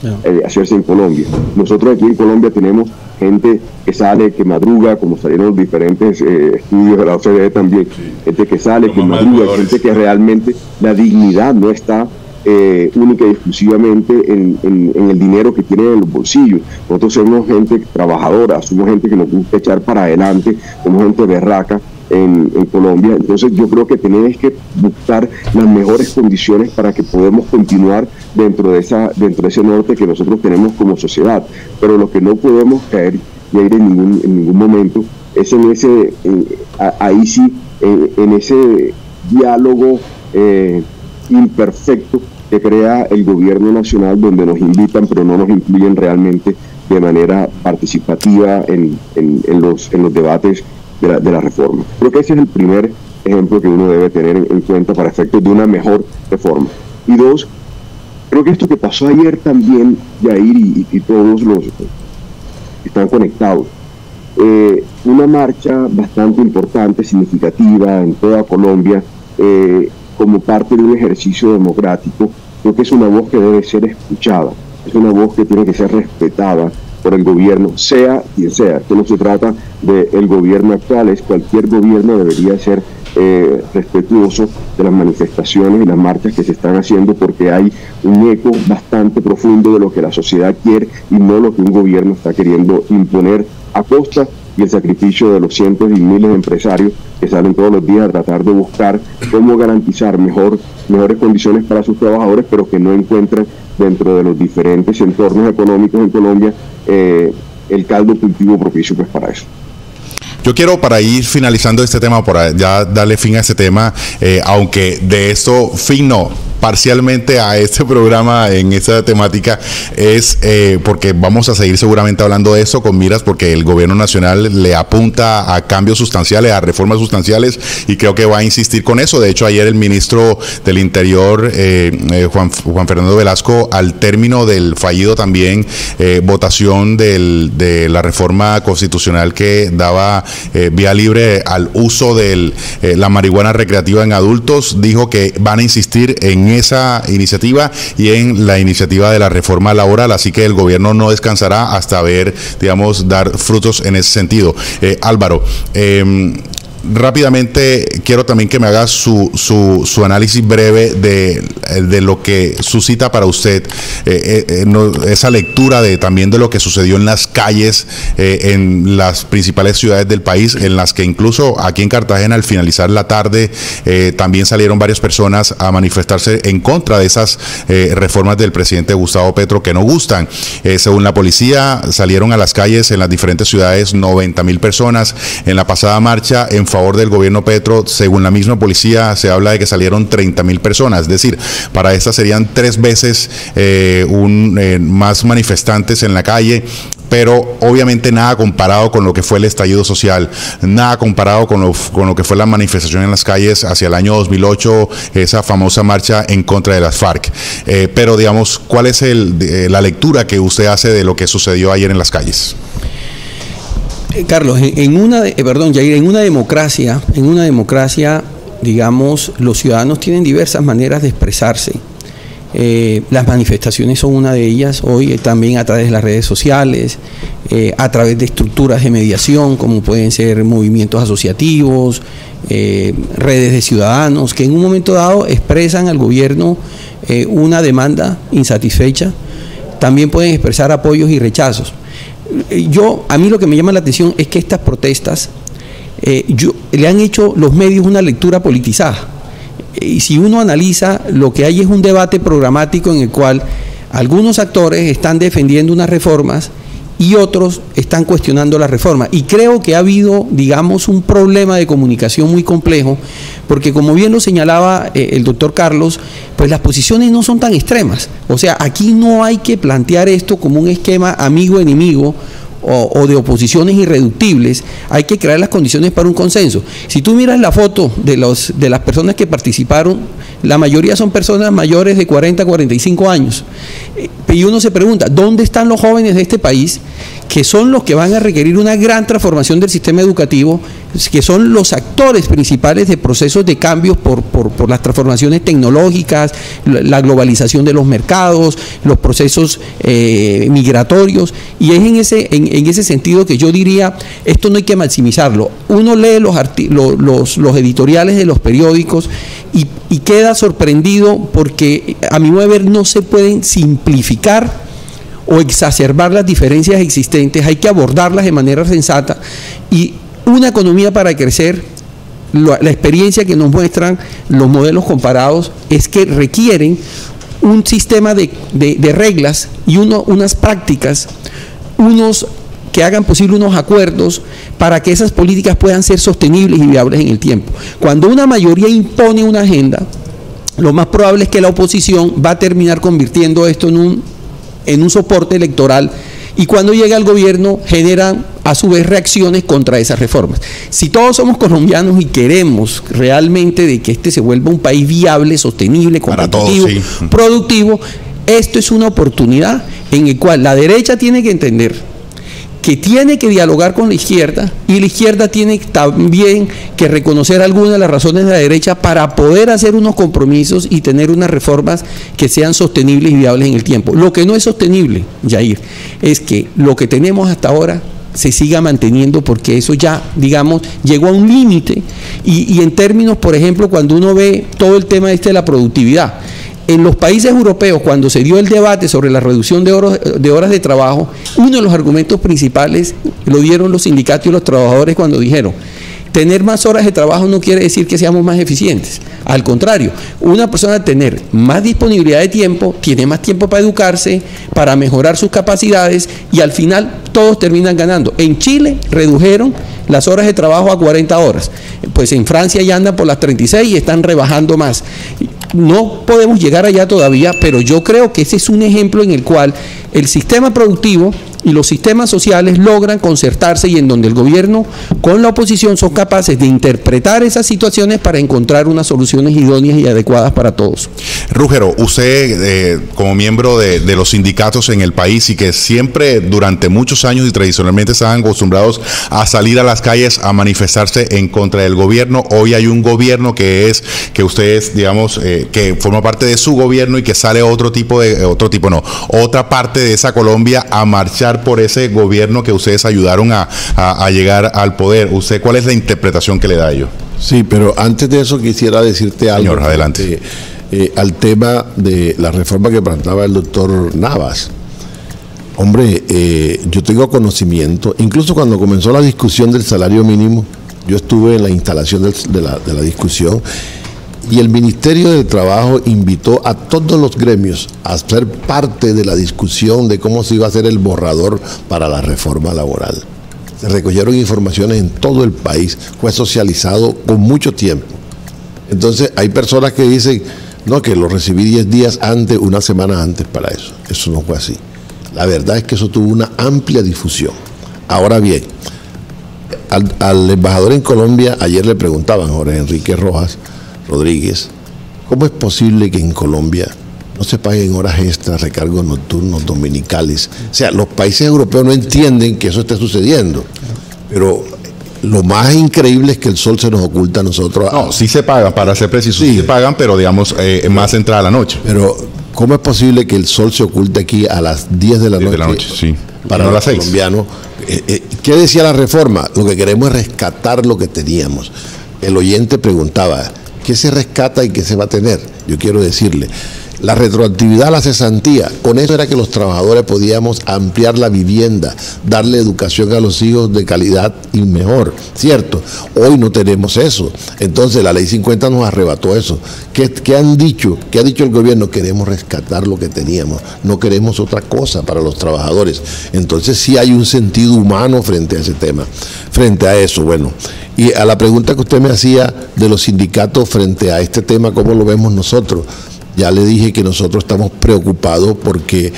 hacerse en Colombia. Nosotros aquí en Colombia tenemos gente que sale, que madruga, como salieron los diferentes estudios de la OCDE también, gente que sale, que madruga, gente que realmente la dignidad no está única y exclusivamente en el dinero que tienen en los bolsillos. Nosotros somos gente trabajadora, somos gente que nos gusta echar para adelante, somos gente berraca, en Colombia. Entonces yo creo que tenemos que buscar las mejores condiciones para que podamos continuar dentro de ese norte que nosotros tenemos como sociedad. Pero lo que no podemos caer, Yair, en ningún momento es en ese diálogo imperfecto que crea el gobierno nacional, donde nos invitan pero no nos incluyen realmente de manera participativa en los debates de la reforma. Creo que ese es el primer ejemplo que uno debe tener en cuenta para efectos de una mejor reforma. Y dos, creo que esto que pasó ayer también, Yair, y todos los que están conectados, una marcha bastante importante, significativa en toda Colombia, como parte de un ejercicio democrático. Creo que es una voz que debe ser escuchada, es una voz que tiene que ser respetada por el gobierno, sea quien sea. Esto no se trata del gobierno actual, es cualquier gobierno debería ser respetuoso de las manifestaciones y las marchas que se están haciendo, porque hay un eco bastante profundo de lo que la sociedad quiere y no lo que un gobierno está queriendo imponer a costa y el sacrificio de los cientos y miles de empresarios que salen todos los días a tratar de buscar cómo garantizar mejores condiciones para sus trabajadores, pero que no encuentran dentro de los diferentes entornos económicos en Colombia el caldo cultivo propicio pues para eso. Yo quiero, para ir finalizando este tema, para ya darle fin a este tema, aunque de esto fin no, parcialmente a este programa en esta temática, es porque vamos a seguir seguramente hablando de eso con miras, porque el gobierno nacional le apunta a cambios sustanciales, a reformas sustanciales, y creo que va a insistir con eso. De hecho, ayer el ministro del Interior, Juan Fernando Velasco, al término del fallido también votación de la reforma constitucional que daba vía libre al uso de la marihuana recreativa en adultos, dijo que van a insistir en esa iniciativa y en la iniciativa de la reforma laboral, así que el gobierno no descansará hasta ver, digamos, dar frutos en ese sentido. Álvaro, rápidamente quiero también que me haga su análisis breve de lo que suscita para usted esa lectura también de lo que sucedió en las calles en las principales ciudades del país, en las que incluso aquí en Cartagena, al finalizar la tarde, también salieron varias personas a manifestarse en contra de esas reformas del presidente Gustavo Petro que no gustan. Según la policía, salieron a las calles en las diferentes ciudades 90.000 personas. En la pasada marcha en favor del gobierno Petro, según la misma policía, se habla de que salieron 30.000 personas, es decir, para estas serían 3 veces más manifestantes en la calle, pero obviamente nada comparado con lo que fue el estallido social, nada comparado con lo que fue la manifestación en las calles hacia el año 2008, esa famosa marcha en contra de las FARC. Pero digamos, ¿cuál es la lectura que usted hace de lo que sucedió ayer en las calles? Carlos, en una democracia, digamos, los ciudadanos tienen diversas maneras de expresarse. Las manifestaciones son una de ellas, hoy también a través de las redes sociales, a través de estructuras de mediación, como pueden ser movimientos asociativos, redes de ciudadanos, que en un momento dado expresan al gobierno una demanda insatisfecha. También pueden expresar apoyos y rechazos. A mí lo que me llama la atención es que estas protestas le han hecho los medios una lectura politizada. Y si uno analiza, lo que hay es un debate programático en el cual algunos actores están defendiendo unas reformas y otros están cuestionando la reforma. Y creo que ha habido, digamos, un problema de comunicación muy complejo, porque como bien lo señalaba el doctor Carlos, pues las posiciones no son tan extremas. O sea, aquí no hay que plantear esto como un esquema amigo-enemigo o de oposiciones irreductibles. Hay que crear las condiciones para un consenso. Si tú miras la foto de las personas que participaron, la mayoría son personas mayores de 40 a 45 años. Y uno se pregunta, ¿dónde están los jóvenes de este país, que son los que van a requerir una gran transformación del sistema educativo, que son los actores principales de procesos de cambios por las transformaciones tecnológicas, la globalización de los mercados, los procesos migratorios? Y es en ese sentido que yo diría, esto no hay que maximizarlo. Uno lee los editoriales de los periódicos y queda sorprendido, porque a mi modo de ver no se pueden simplificar o exacerbar las diferencias existentes. Hay que abordarlas de manera sensata, y una economía para crecer la experiencia que nos muestran los modelos comparados es que requieren un sistema de reglas y unas prácticas, que hagan posible unos acuerdos para que esas políticas puedan ser sostenibles y viables en el tiempo. Cuando una mayoría impone una agenda, lo más probable es que la oposición va a terminar convirtiendo esto en un soporte electoral, y cuando llega al gobierno generan a su vez reacciones contra esas reformas. Si todos somos colombianos y queremos realmente de que este se vuelva un país viable, sostenible, competitivo, todos, sí, productivo, esto es una oportunidad en la cual la derecha tiene que entender que tiene que dialogar con la izquierda, y la izquierda tiene también que reconocer algunas de las razones de la derecha para poder hacer unos compromisos y tener unas reformas que sean sostenibles y viables en el tiempo. Lo que no es sostenible, Yair, es que lo que tenemos hasta ahora se siga manteniendo, porque eso ya, digamos, llegó a un límite, y en términos, por ejemplo, cuando uno ve todo el tema de la productividad, en los países europeos, cuando se dio el debate sobre la reducción de horas de trabajo, uno de los argumentos principales lo dieron los sindicatos y los trabajadores cuando dijeron: tener más horas de trabajo no quiere decir que seamos más eficientes. Al contrario, una persona al tener más disponibilidad de tiempo, tiene más tiempo para educarse, para mejorar sus capacidades, y al final todos terminan ganando. En Chile redujeron las horas de trabajo a 40 horas. Pues en Francia ya andan por las 36 y están rebajando más. No podemos llegar allá todavía, pero yo creo que ese es un ejemplo en el cual el sistema productivo y los sistemas sociales logran concertarse, y en donde el gobierno con la oposición son capaces de interpretar esas situaciones para encontrar unas soluciones idóneas y adecuadas para todos. Rúgero, usted como miembro de los sindicatos en el país, y que siempre durante muchos años y tradicionalmente estaban acostumbrados a salir a las calles a manifestarse en contra del gobierno, hoy hay un gobierno que ustedes, digamos, que forma parte de su gobierno, y que sale otra parte de esa Colombia a marchar por ese gobierno que ustedes ayudaron a llegar al poder. ¿Usted cuál es la interpretación que le da a ello? Sí, pero antes de eso quisiera decirte algo. Señor, adelante. Al tema de la reforma que planteaba el doctor Navas. Hombre, yo tengo conocimiento, incluso cuando comenzó la discusión del salario mínimo, yo estuve en la instalación de la discusión, y el Ministerio del Trabajo invitó a todos los gremios a ser parte de la discusión de cómo se iba a hacer el borrador para la reforma laboral. Se recogieron informaciones en todo el país, fue socializado con mucho tiempo. Entonces hay personas que dicen, no, que lo recibí 10 días antes, una semana antes para eso. Eso no fue así. La verdad es que eso tuvo una amplia difusión. Ahora bien, al embajador en Colombia, ayer le preguntaban, Jorge Enrique Rojas Rodríguez, ¿cómo es posible que en Colombia no se paguen horas extras, recargos nocturnos, dominicales? O sea, los países europeos no entienden que eso esté sucediendo, pero lo más increíble es que el sol se nos oculta a nosotros. No, sí se pagan, para ser preciso, sí se pagan, pero digamos, más entrada la noche. Pero, ¿cómo es posible que el sol se oculte aquí a las 10 de la noche? Sí. Para no los colombianos. ¿Qué decía la reforma? Lo que queremos es rescatar lo que teníamos. El oyente preguntaba, ¿qué se rescata y qué se va a tener? Yo quiero decirle, la retroactividad a la cesantía, con eso era que los trabajadores podíamos ampliar la vivienda, darle educación a los hijos de calidad y mejor, ¿cierto? Hoy no tenemos eso. Entonces la ley 50 nos arrebató eso. ¿Qué han dicho? ¿Qué ha dicho el gobierno? Queremos rescatar lo que teníamos, no queremos otra cosa para los trabajadores. Entonces sí hay un sentido humano frente a ese tema, frente a eso. Bueno, y a la pregunta que usted me hacía de los sindicatos frente a este tema, ¿cómo lo vemos nosotros? Ya le dije que nosotros estamos preocupados porque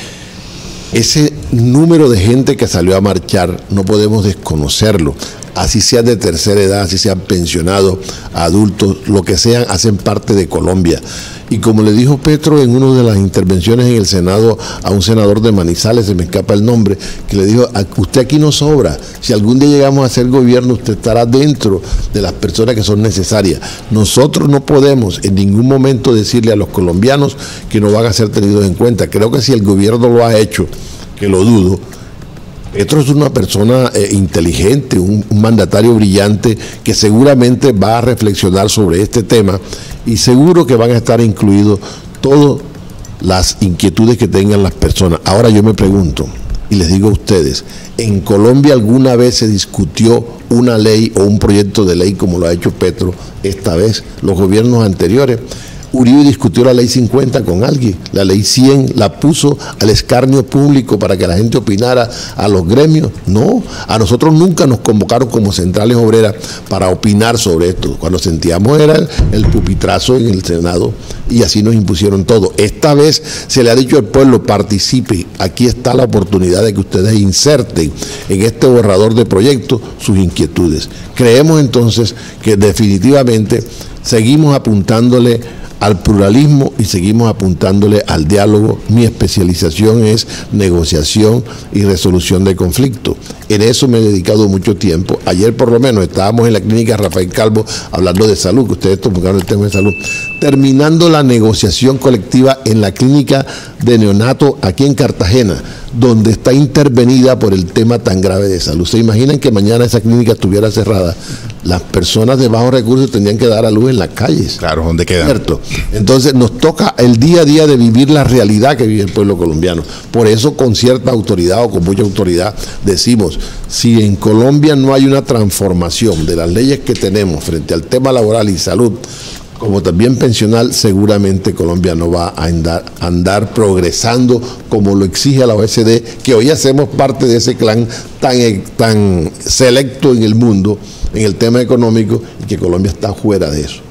ese número de gente que salió a marchar no podemos desconocerlo. Así sean de tercera edad, así sean pensionados, adultos, lo que sean, hacen parte de Colombia. Y como le dijo Petro en una de las intervenciones en el Senado a un senador de Manizales, se me escapa el nombre, que le dijo, usted aquí no sobra, si algún día llegamos a ser gobierno, usted estará dentro de las personas que son necesarias. Nosotros no podemos en ningún momento decirle a los colombianos que no van a ser tenidos en cuenta. Creo que si el gobierno lo ha hecho, que lo dudo, Petro es una persona inteligente, un mandatario brillante que seguramente va a reflexionar sobre este tema y seguro que van a estar incluidos todas las inquietudes que tengan las personas. Ahora yo me pregunto, Y les digo a ustedes, ¿en Colombia alguna vez se discutió una ley o un proyecto de ley como lo ha hecho Petro esta vez? Los gobiernos anteriores, Uribe discutió la ley 50 con alguien, la ley 100 la puso al escarnio público para que la gente opinara a los gremios. No, a nosotros nunca nos convocaron como centrales obreras para opinar sobre esto. Cuando sentíamos era el pupitrazo en el Senado y así nos impusieron todo. Esta vez se le ha dicho al pueblo, participe, aquí está la oportunidad de que ustedes inserten en este borrador de proyectos sus inquietudes. Creemos entonces que definitivamente seguimos apuntándole al pluralismo y seguimos apuntándole al diálogo. Mi especialización es negociación y resolución de conflictos. En eso me he dedicado mucho tiempo. Ayer por lo menos estábamos en la clínica Rafael Calvo hablando de salud, que ustedes tocaron el tema de salud, terminando la negociación colectiva en la clínica de neonato aquí en Cartagena, donde está intervenida por el tema tan grave de salud. ¿Se imaginan que mañana esa clínica estuviera cerrada? Las personas de bajos recursos tendrían que dar a luz en las calles. Claro, ¿dónde quedan? ¿Cierto? Entonces nos toca el día a día de vivir la realidad que vive el pueblo colombiano. Por eso con cierta autoridad o con mucha autoridad decimos, si en Colombia no hay una transformación de las leyes que tenemos frente al tema laboral y salud, como también pensional, seguramente Colombia no va a andar progresando como lo exige la OECD, que hoy hacemos parte de ese clan tan selecto en el mundo, en el tema económico, y que Colombia está fuera de eso.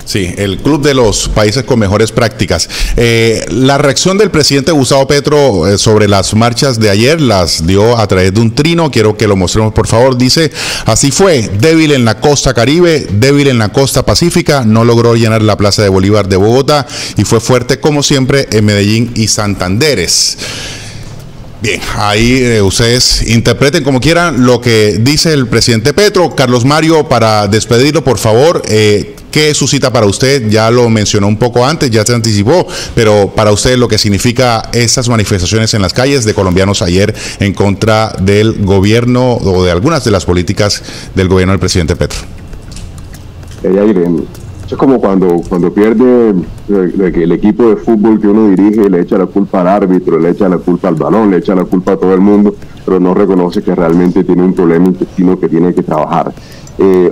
Sí, el club de los países con mejores prácticas. La reacción del presidente Gustavo Petro sobre las marchas de ayer las dio a través de un trino. Quiero que lo mostremos, por favor. Dice, así fue, débil en la costa Caribe, débil en la costa Pacífica, no logró llenar la Plaza de Bolívar de Bogotá y fue fuerte como siempre en Medellín y Santanderes. Bien, ahí ustedes interpreten como quieran lo que dice el presidente Petro. Carlos Mario, para despedirlo, por favor, ¿qué suscita para usted? Ya lo mencionó un poco antes, ya se anticipó, pero para usted lo que significa estas manifestaciones en las calles de colombianos ayer en contra del gobierno o de algunas de las políticas del gobierno del presidente Petro. Es como cuando pierde el equipo de fútbol que uno dirige, le echa la culpa al árbitro, le echa la culpa al balón, le echa la culpa a todo el mundo, pero no reconoce que realmente tiene un problema intestino que tiene que trabajar.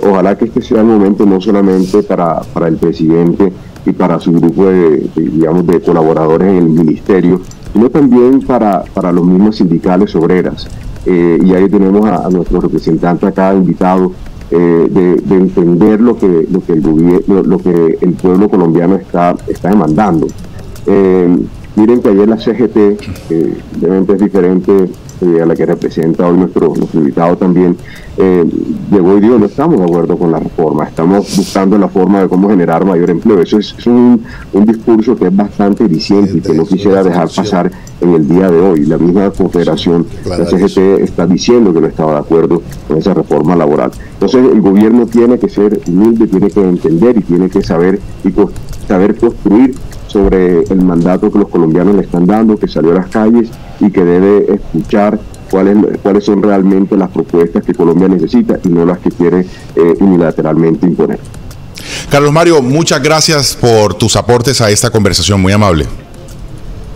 Ojalá que este sea el momento no solamente para el presidente y para su grupo de colaboradores en el ministerio, sino también para los mismos sindicales obreras. Y ahí tenemos a nuestro representante acá invitado, de entender lo que el pueblo colombiano está demandando. Miren que ayer la CGT, obviamente es diferente a la que representa hoy nuestro invitado también, llegó y dijo, no estamos de acuerdo con la reforma, estamos buscando la forma de cómo generar mayor empleo. Eso es un discurso que es bastante diciente y que no quisiera dejar pasar en el día de hoy. La misma confederación, la CGT, está diciendo que no estaba de acuerdo con esa reforma laboral. Entonces el gobierno tiene que ser humilde, tiene que entender y tiene que saber construir sobre el mandato que los colombianos le están dando, que salió a las calles y que debe escuchar cuáles son realmente las propuestas que Colombia necesita y no las que quiere unilateralmente imponer. Carlos Mario, muchas gracias por tus aportes a esta conversación, muy amable.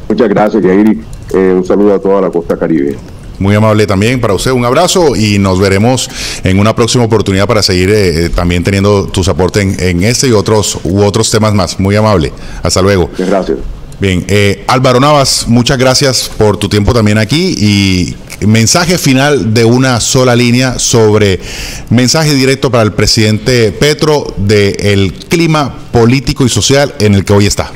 Muchas gracias, Yairi. Un saludo a toda la costa Caribe. Muy amable también para usted, un abrazo y nos veremos en una próxima oportunidad para seguir también teniendo tus aportes en este y otros temas más. Muy amable. Hasta luego. Muchas gracias. Bien, Álvaro Navas, muchas gracias por tu tiempo también aquí y mensaje final de una sola línea sobre mensaje directo para el presidente Petro del clima político y social en el que hoy está.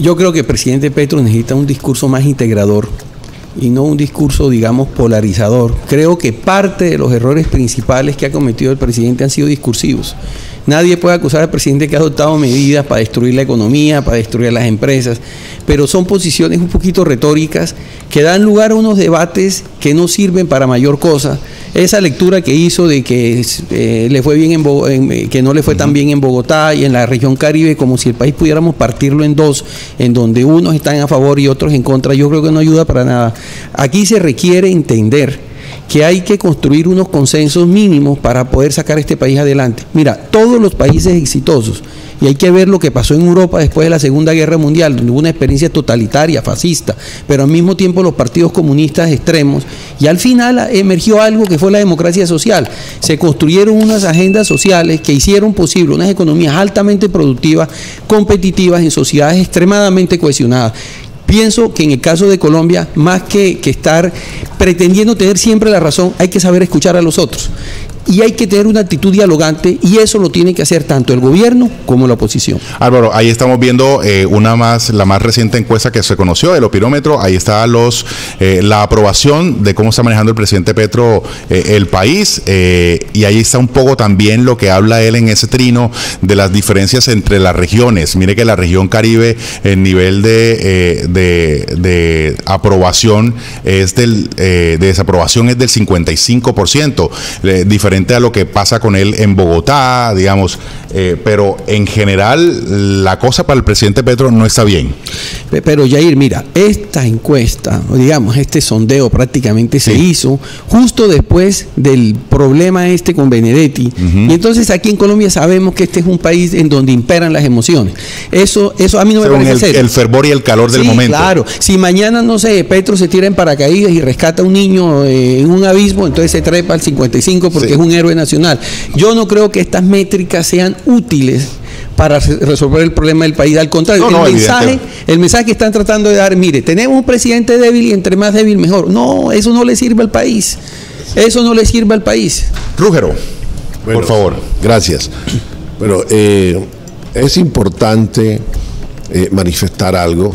Yo creo que el presidente Petro necesita un discurso más integrador y no un discurso, digamos, polarizador. Creo que parte de los errores principales que ha cometido el presidente han sido discursivos. Nadie puede acusar al presidente que ha adoptado medidas para destruir la economía, para destruir las empresas, pero son posiciones un poquito retóricas que dan lugar a unos debates que no sirven para mayor cosa. Esa lectura que hizo de que le fue bien que no le fue tan bien en Bogotá y en la región Caribe, como si el país pudiéramos partirlo en dos, en donde unos están a favor y otros en contra, yo creo que no ayuda para nada. Aquí se requiere entender que hay que construir unos consensos mínimos para poder sacar este país adelante. Mira, todos los países exitosos, y hay que ver lo que pasó en Europa después de la Segunda Guerra Mundial, donde hubo una experiencia totalitaria, fascista, pero al mismo tiempo los partidos comunistas extremos, y al final emergió algo que fue la democracia social. Se construyeron unas agendas sociales que hicieron posible unas economías altamente productivas, competitivas, en sociedades extremadamente cohesionadas. Pienso que en el caso de Colombia, más que estar pretendiendo tener siempre la razón, hay que saber escuchar a los otros. Y hay que tener una actitud dialogante, y eso lo tiene que hacer tanto el gobierno como la oposición. Álvaro, ahí estamos viendo la más reciente encuesta que se conoció, el Opirómetro. Ahí está la aprobación de cómo está manejando el presidente Petro el país, y ahí está un poco también lo que habla él en ese trino de las diferencias entre las regiones. Mire que la región Caribe, el nivel de aprobación de desaprobación es del 55%, diferente a lo que pasa con él en Bogotá, digamos, pero en general la cosa para el presidente Petro no está bien. Pero Yair, mira, esta encuesta, digamos, este sondeo prácticamente se hizo justo después del problema con Benedetti, y entonces aquí en Colombia sabemos que este es un país en donde imperan las emociones. Eso a mí no me parece serio. El fervor y el calor del momento. Claro, si mañana, no sé, Petro se tira en paracaídas y rescata a un niño en un abismo, entonces se trepa al 55 porque es un héroe nacional. Yo no creo que estas métricas sean útiles para resolver el problema del país. Al contrario, el mensaje que están tratando de dar, mire, tenemos un presidente débil y entre más débil mejor. No, eso no le sirve al país. Eso no le sirve al país. Rúgero, por favor. Gracias. Bueno, es importante manifestar algo.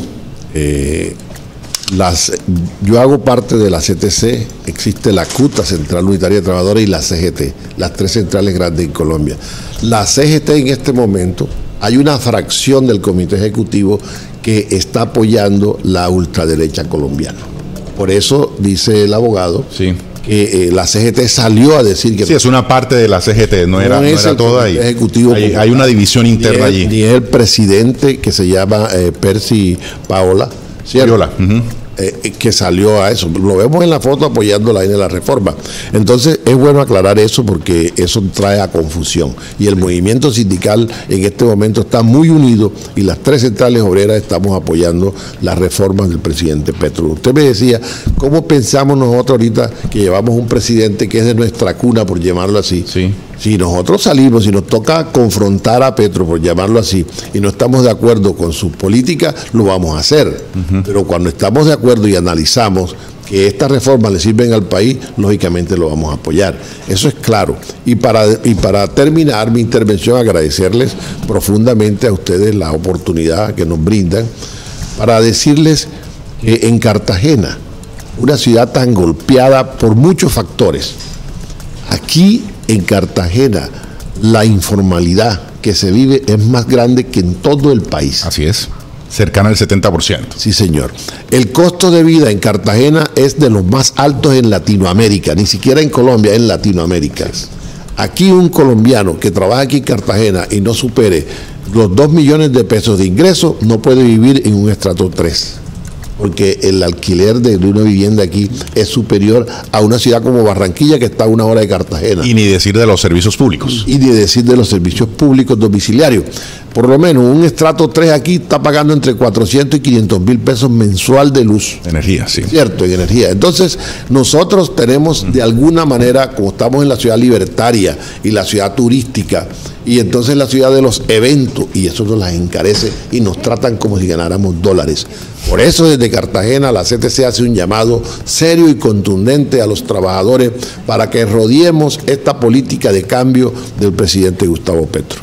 Yo hago parte de la CTC, existe la CUTA, Central Unitaria de Trabajadores, y la CGT, las tres centrales grandes en Colombia. La CGT en este momento, hay una fracción del comité ejecutivo que está apoyando la ultraderecha colombiana. Por eso dice el abogado que la CGT salió a decir que... Sí, es una parte de la CGT, no era toda ahí. Hay una división interna allí. Ni el presidente, que se llama Percy Paola, ¿cierto? Que salió a eso. Lo vemos en la foto apoyando la ley de la reforma. Entonces es bueno aclarar eso porque eso trae a confusión. Y el movimiento sindical en este momento está muy unido y las tres centrales obreras estamos apoyando las reformas del presidente Petro. Usted me decía, ¿cómo pensamos nosotros ahorita que llevamos un presidente que es de nuestra cuna, por llamarlo así? Sí. Si nosotros salimos y nos toca confrontar a Petro, por llamarlo así, y no estamos de acuerdo con sus políticas, lo vamos a hacer. Pero cuando estamos de acuerdo y analizamos que estas reformas le sirven al país, lógicamente lo vamos a apoyar. Eso es claro. Y para terminar mi intervención, agradecerles profundamente a ustedes la oportunidad que nos brindan para decirles que en Cartagena, una ciudad tan golpeada por muchos factores, aquí en Cartagena la informalidad que se vive es más grande que en todo el país. Así es, cercana al 70%. Sí, señor. El costo de vida en Cartagena es de los más altos en Latinoamérica, ni siquiera en Colombia, en Latinoamérica. Aquí un colombiano que trabaja aquí en Cartagena y no supere los 2 millones de pesos de ingreso no puede vivir en un estrato 3. Porque el alquiler de una vivienda aquí es superior a una ciudad como Barranquilla, que está a 1 hora de Cartagena. Y ni decir de los servicios públicos. Y ni decir de los servicios públicos domiciliarios. Por lo menos un estrato 3 aquí está pagando entre 400 y 500 mil pesos mensual de luz. Energía, sí. Cierto, en energía. Entonces, nosotros tenemos de alguna manera, como estamos en la ciudad libertaria y la ciudad turística, y entonces la ciudad de los eventos, y eso nos las encarece y nos tratan como si ganáramos dólares. Por eso desde Cartagena la CTC hace un llamado serio y contundente a los trabajadores para que rodeemos esta política de cambio del presidente Gustavo Petro.